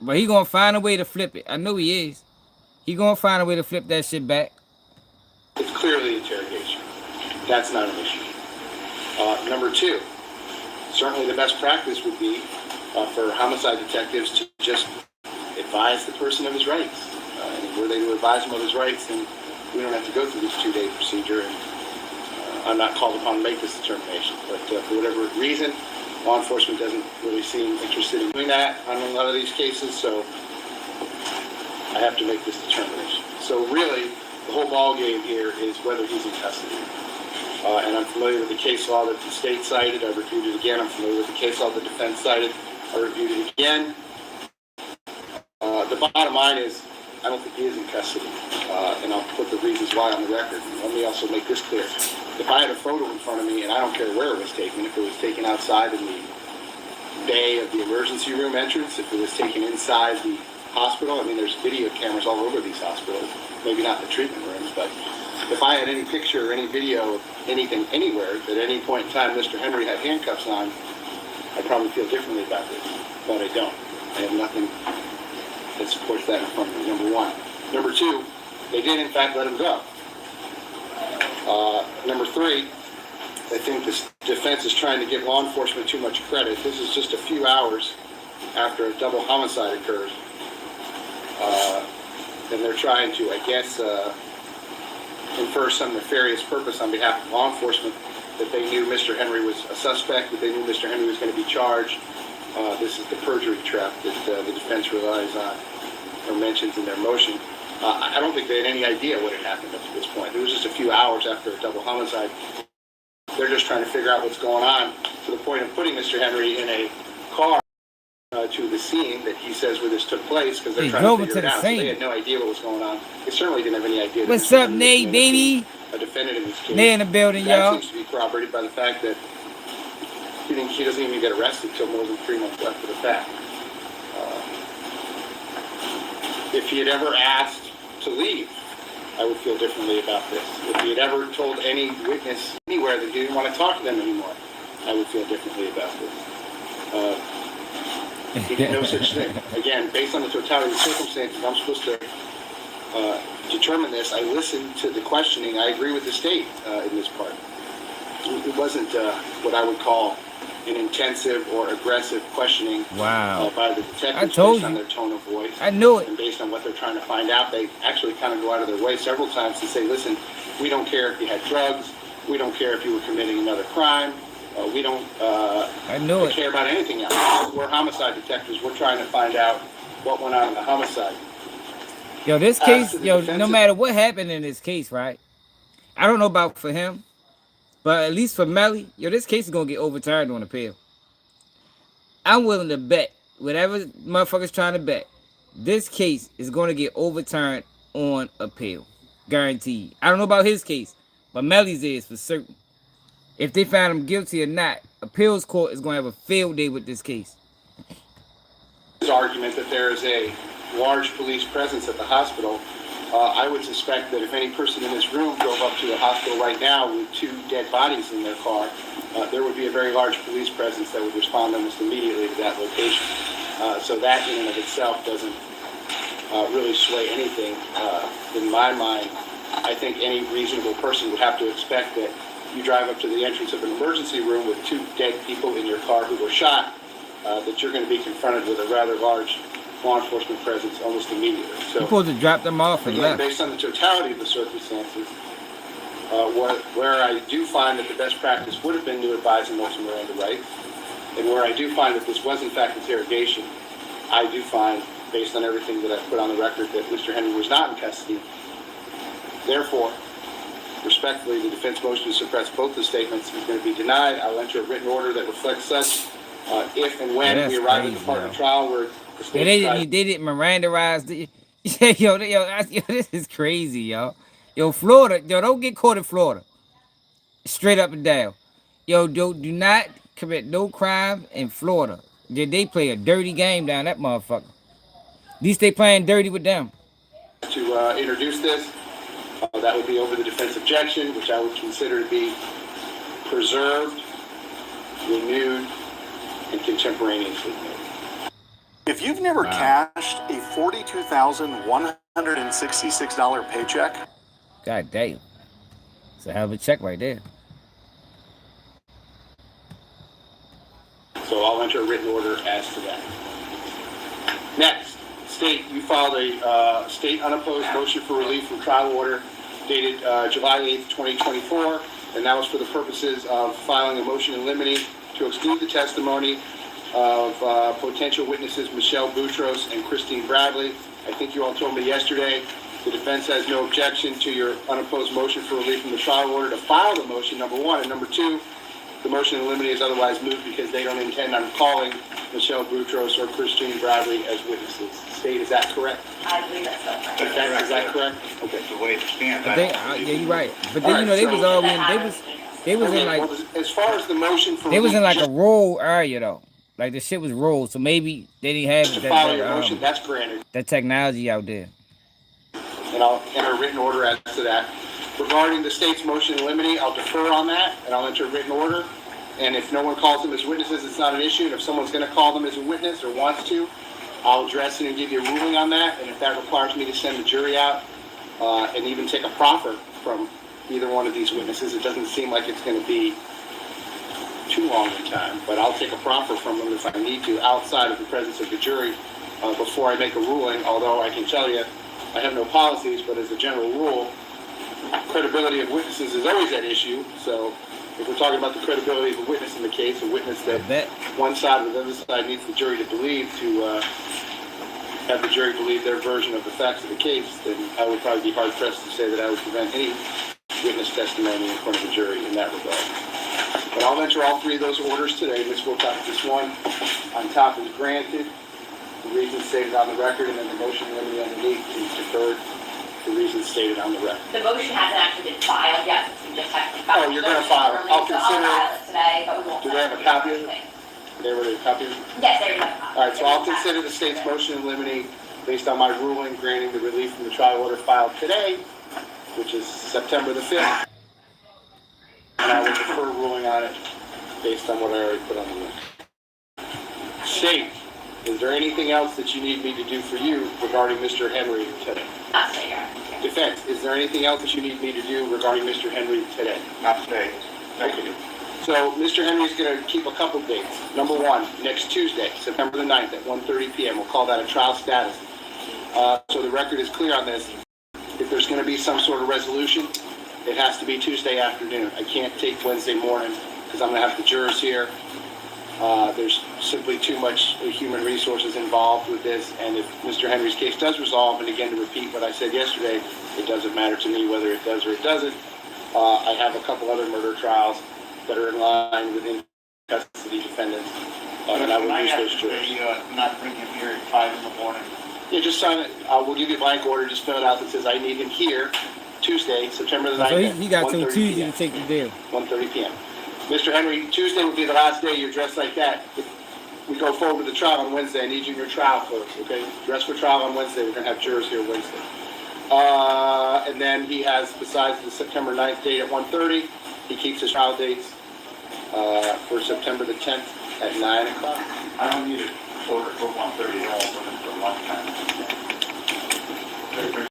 But he gonna find a way to flip it. I know he is. He gonna find a way to flip that shit back. It's clearly interrogation. That's not an issue. Number two, certainly the best practice would be for homicide detectives to just advise the person of his rights. And were they to advise him of his rights, then we don't have to go through this 2-day procedure, and I'm not called upon to make this determination. But for whatever reason, law enforcement doesn't really seem interested in doing that on a lot of these cases, so I have to make this determination. So really, the whole ball game here is whether he's in custody. And I'm familiar with the case law that the state cited. I reviewed it again. I'm familiar with the case law the defense cited. I reviewed it again. The bottom line is, I don't think he is in custody. And I'll put the reasons why on the record. Let me also make this clear. If I had a photo in front of me, and I don't care where it was taken, if it was taken outside in the bay of the emergency room entrance, if it was taken inside the hospital, I mean, there's video cameras all over these hospitals, maybe not the treatment rooms, but if I had any picture or any video of anything anywhere, at any point in time Mr. Henry had handcuffs on, I'd probably feel differently about this, but I don't. I have nothing that supports that in front of me, number one. Number two, they did in fact let him go. Number three, I think the defense is trying to give law enforcement too much credit. This is just a few hours after a double homicide occurred. And they're trying to, I guess, infer some nefarious purpose on behalf of law enforcement, that they knew Mr. Henry was a suspect, that they knew Mr. Henry was going to be charged. This is the perjury trap that the defense relies on or mentions in their motion. I don't think they had any idea what had happened up to this point. It was just a few hours after a double homicide. They're just trying to figure out what's going on, to the point of putting Mr. Henry in a car to the scene that he says where this took place, because they're trying to figure it out. So they had no idea what was going on. They certainly didn't have any idea. What's up, Nate, baby? A defendant in this case. Nate in the building, that y'all. Seems to be corroborated by the fact that he doesn't even get arrested until more than 3 months after the fact. If he had ever asked to leave, I would feel differently about this. If he had ever told any witness anywhere that he didn't want to talk to them anymore, I would feel differently about this. He did no such thing. Again, based on the totality of the circumstances, I'm supposed to determine this. I listened to the questioning. I agree with the state in this part. It wasn't what I would call an intensive or aggressive questioning by the detectives based on their tone of voice. I knew it. And based on what they're trying to find out, they actually kind of go out of their way several times to say, listen, we don't care if you had drugs. We don't care if you were committing another crime. We don't care about anything else. We're homicide detectives. We're trying to find out what went on in the homicide. Yo, this case, no matter what happened in this case, right? I don't know about for him, but at least for Melly, this case is going to get overturned on appeal. I'm willing to bet whatever motherfuckers trying to bet, this case is going to get overturned on appeal, guaranteed. I don't know about his case, but Melly's is for certain. If they found him guilty or not, appeals court is going to have a field day with this case. His argument that there is a large police presence at the hospital, I would suspect that if any person in this room drove up to the hospital right now with 2 dead bodies in their car, there would be a very large police presence that would respond almost immediately to that location. So that in and of itself doesn't really sway anything. In my mind, I think any reasonable person would have to expect that you drive up to the entrance of an emergency room with 2 dead people in your car who were shot, that you're going to be confronted with a rather large law enforcement presence almost immediately. So, you're supposed to drop them off and left. Based on the totality of the circumstances, where I do find that the best practice would have been to advise him of Miranda rights, and where I do find that this was in fact interrogation, I do find, based on everything that I've put on the record, that Mr. Henry was not in custody. Therefore, respectfully, the defense motion to suppress both the statements is going to be denied. I'll enter a written order that reflects such. If and when we arrive at the part of the trial where the state they didn't Mirandarize the yo, this is crazy, yo. Yo, Florida, yo, don't get caught in Florida. Straight up and down. Yo, do not commit no crime in Florida. They play a dirty game down that motherfucker. At least they playing dirty with them. To introduce this, that would be over the defense objection, which I would consider to be preserved, renewed, and contemporaneously made. If you've never cashed a $42,166 paycheck, God damn, it's a hell of a check right there. So I'll enter a written order as to that. Next, state, you filed a state unopposed motion for relief from trial order dated July 8th, 2024, and that was for the purposes of filing a motion in limine to exclude the testimony of potential witnesses Michelle Boutros and Christine Bradley. I think you all told me yesterday the defense has no objection to your unopposed motion for relief from the trial order to file the motion, number one. And number two, the motion in limine is otherwise moved because they don't intend on calling Michelle Boutros or Christine Bradley as witnesses. State, is that correct? I believe that's correct. Is that correct? Okay. That's the way it stands. Yeah, you're right. But then, you know, they was all in, they was in like, as far as the motion for they was in like a rural area though. Like the shit was rolled, so maybe they didn't have motion, that's granted. That technology out there. And I'll enter a written order as to that. Regarding the state's motion in limine, I'll defer on that, and I'll enter a written order. And if no one calls them as witnesses, it's not an issue. And if someone's going to call them as a witness or wants to, I'll address it and give you a ruling on that. And if that requires me to send the jury out and even take a proffer from either one of these witnesses, it doesn't seem like it's going to be too long in time. But I'll take a proffer from them if I need to outside of the presence of the jury before I make a ruling. Although I can tell you, I have no policies, but as a general rule, credibility of witnesses is always at issue. So if we're talking about the credibility of a witness in the case, a witness that one side or the other side needs the jury to believe to have the jury believe their version of the facts of the case, then I would probably be hard-pressed to say that I would prevent any witness testimony in front of the jury in that regard. But I'll enter all three of those orders today. Ms. Wilcox, this one on top is granted, the reasons stated on the record, and then the motion limited underneath is deferred, the reasons stated on the record. The motion hasn't actually been filed yet, since we just have to file. Oh, you're going to file it. I'll consider it today, but we won't. Do they have a copy of it? They already have a copy of it? Yes, they already have a copy. All right, so I'll consider the state's motion in limine based on my ruling granting the relief from the trial order filed today, which is September the 5th. And I will defer ruling on it based on what I already put on the list. State, is there anything else that you need me to do for you regarding Mr. Henry today? Not today, Your Honor. Defense, is there anything else that you need me to do regarding Mr. Henry today? Not today. Thank you. So Mr. Henry's going to keep a couple dates. Number one, next Tuesday, September the 9th at 1:30 p.m. We'll call that a trial status. So the record is clear on this. If there's going to be some sort of resolution, it has to be Tuesday afternoon. I can't take Wednesday morning because I'm going to have the jurors here. There's simply too much human resources involved with this. And if Mr. Henry's case does resolve, and again to repeat what I said yesterday, it doesn't matter to me whether it does or it doesn't. I have a couple other murder trials that are in line with in-custody defendants And I will use those jurors. Not bring him here at 5 in the morning. Yeah, just sign it. We'll give you a blank order. Just fill it out that says I need him here Tuesday, September the 9th. So he got till Tuesday to take the deal. 1:30 p.m. Mr. Henry, Tuesday will be the last day you're dressed like that. If we go forward with the trial on Wednesday, I need you in your trial clothes, okay? Dress for trial on Wednesday. We're going to have jurors here Wednesday. And then he has, besides the September 9th date at 1:30, he keeps his trial dates for September the 10th at 9 o'clock. I don't need it order for 1:30 at all, but for lunchtime.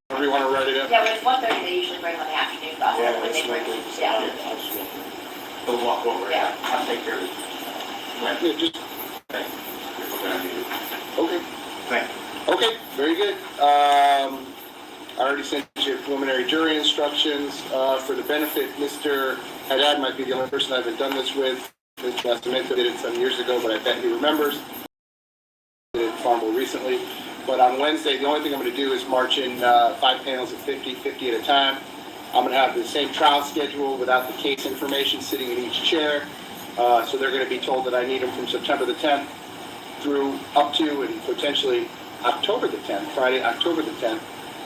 Whatever you want to write it up. Yeah, when it's 1:30, they usually bring on the afternoon bus. Yeah, when they bring, yeah. We'll walk over. Yeah. I'll take care of it. Yeah, just Thank you. If we're gonna need it. okay. Thank you. Okay, very good. I already sent you preliminary jury instructions. For the benefit, Mr. Haddad might be the only person I haven't done this with. Mr. Nascimento did it some years ago, but I bet he remembers. Did it far more recently. But on Wednesday, the only thing I'm going to do is march in 5 panels of 50 at a time. I'm going to have the same trial schedule without the case information sitting in each chair. So they're going to be told that I need them from September the 10th through up to and potentially October the 10th, Friday, October the 10th.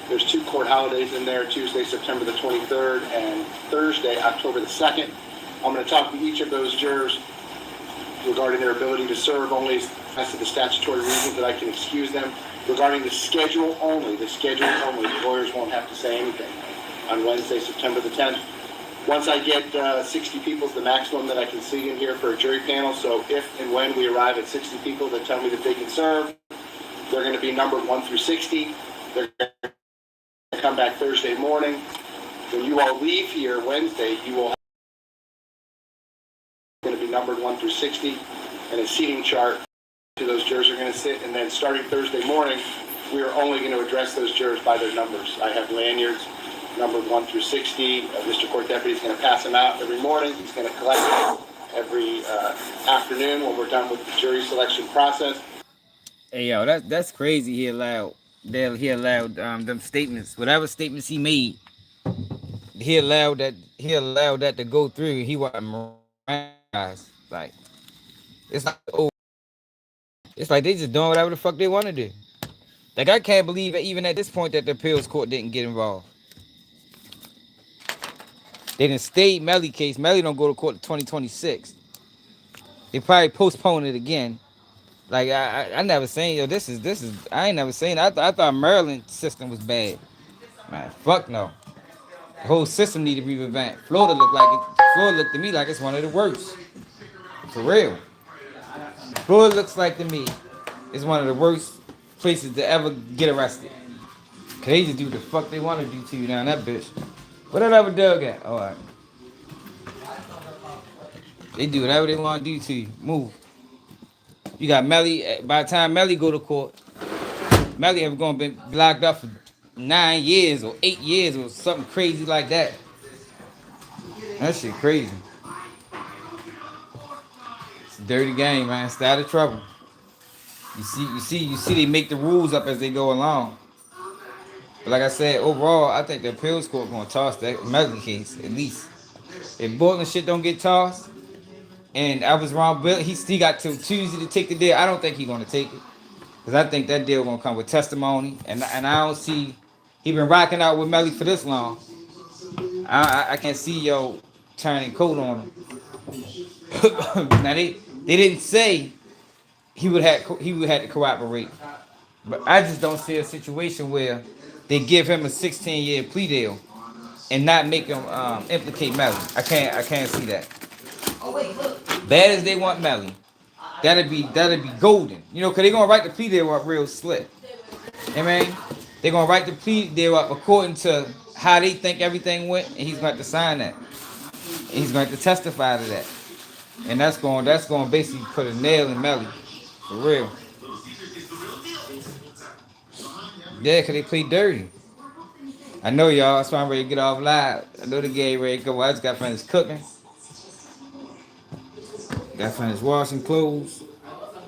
There's 2 court holidays in there, Tuesday, September the 23rd, and Thursday, October the 2nd. I'm going to talk to each of those jurors regarding their ability to serve only as to the statutory reasons that I can excuse them. Regarding the schedule only, the lawyers won't have to say anything on Wednesday, September the 10th. Once I get 60 people is the maximum that I can see in here for a jury panel. So if and when we arrive at 60 people that tell me that they can serve, they're going to be numbered 1 through 60. They're going to come back Thursday morning. When you all leave here Wednesday, you will have going to be numbered 1 through 60 and a seating chart to those jurors are going to sit. And then starting Thursday morning, we are only going to address those jurors by their numbers. I have lanyards numbered 1 through 60. Mr. Court Deputy is going to pass them out every morning. He's going to collect them every afternoon when we're done with the jury selection process. Hey yo, that's crazy. He allowed them statements, whatever statements he made. He allowed that to go through. He wasn't moralized. Like it's like they just doing whatever the fuck they want to do. Like I can't believe that even at this point that the appeals court didn't get involved. They didn't stay Melly case. Melly don't go to court in 2026. They probably postpone it again. Like I never seen this is I ain't never seen. I thought Maryland system was bad. Man, fuck no. The whole system need to be revamped. Florida looked to me like it's one of the worst. For real. Florida looks like to me is one of the worst places to ever get arrested. Cause they just do what the fuck they want to do to you down that bitch. What that other Doug at? All right. They do whatever they want to do to you. Move. You got Melly. By the time Melly go to court, Melly ever gonna been locked up for 9 years or 8 years or something crazy like that. That shit crazy. It's a dirty game, man. Stay out of trouble. You see, they make the rules up as they go along. But like I said, overall, I think the appeals court gonna toss that Melly case at least. If Bortland shit don't get tossed, and I was wrong, Bill, he got till Tuesday to take the deal. I don't think he's gonna take it. Because I think that deal gonna come with testimony. And I don't see he been rocking out with Melly for this long. I can't see yo turning coat on him. Now they didn't say he would have to cooperate. But I just don't see a situation where they give him a 16-year plea deal and not make him implicate Melly. I can't see that. Bad as they want Melly, that'd be golden. You know, cause they gonna write the plea deal up real slick. I mean, they're gonna write the plea deal up according to how they think everything went, and he's going to sign that. And he's going to testify to that. And that's going to basically put a nail in Melly. For real. Yeah, cause they play dirty. I know y'all, that's why I'm ready to get off live. I know the game ready to go. I just got friends cooking. Got friends washing clothes.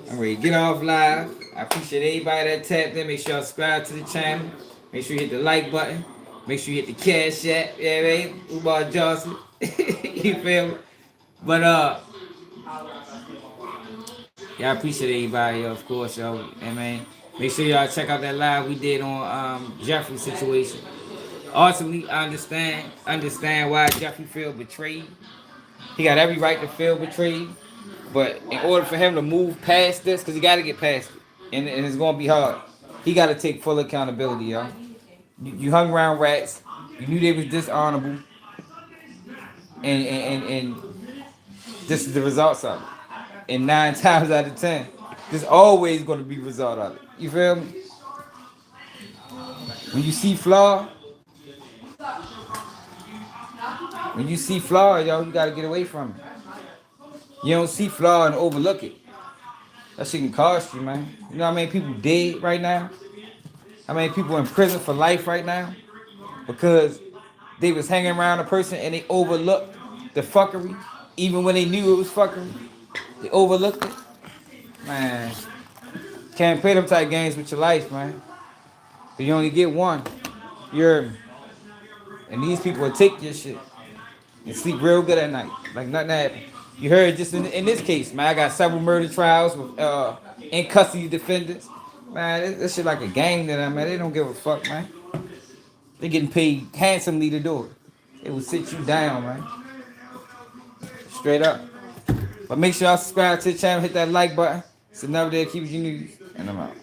I'm ready to get off live. I appreciate everybody that tapped in. Make sure y'all subscribe to the channel. Make sure you hit the like button. Make sure you hit the cash app. Yeah, man. Umar Johnson. You feel me? But Yeah, I appreciate everybody, of course, yo. And man, make sure y'all check out that live we did on Jeffrey's situation. Ultimately, I understand why Jeffrey feel betrayed. He got every right to feel betrayed, but in order for him to move past this, because he got to get past it, and it's gonna be hard. He got to take full accountability, yo. You hung around rats. You knew they was dishonorable, and this is the results of it. And 9 times out of 10, there's always gonna be result of it. You feel me? When you see flaw, yo, you gotta get away from it. You don't see flaw and overlook it. That shit can cost you, man. You know how many people dead right now? How many people in prison for life right now? Because they was hanging around a person and they overlooked the fuckery, even when they knew it was fuckery. They overlooked it. Man, can't play them type games with your life, man. You only get one. You're, and these people will take your shit and sleep real good at night, like nothing happened. You heard just in this case, man. I got several murder trials with in custody defendants. Man, this shit like a game to them, man. They don't give a fuck, man. They getting paid handsomely to do it. It will sit you down, man. Straight up. But make sure y'all subscribe to the channel, hit that like button. It's another day of keeping you news, and I'm out.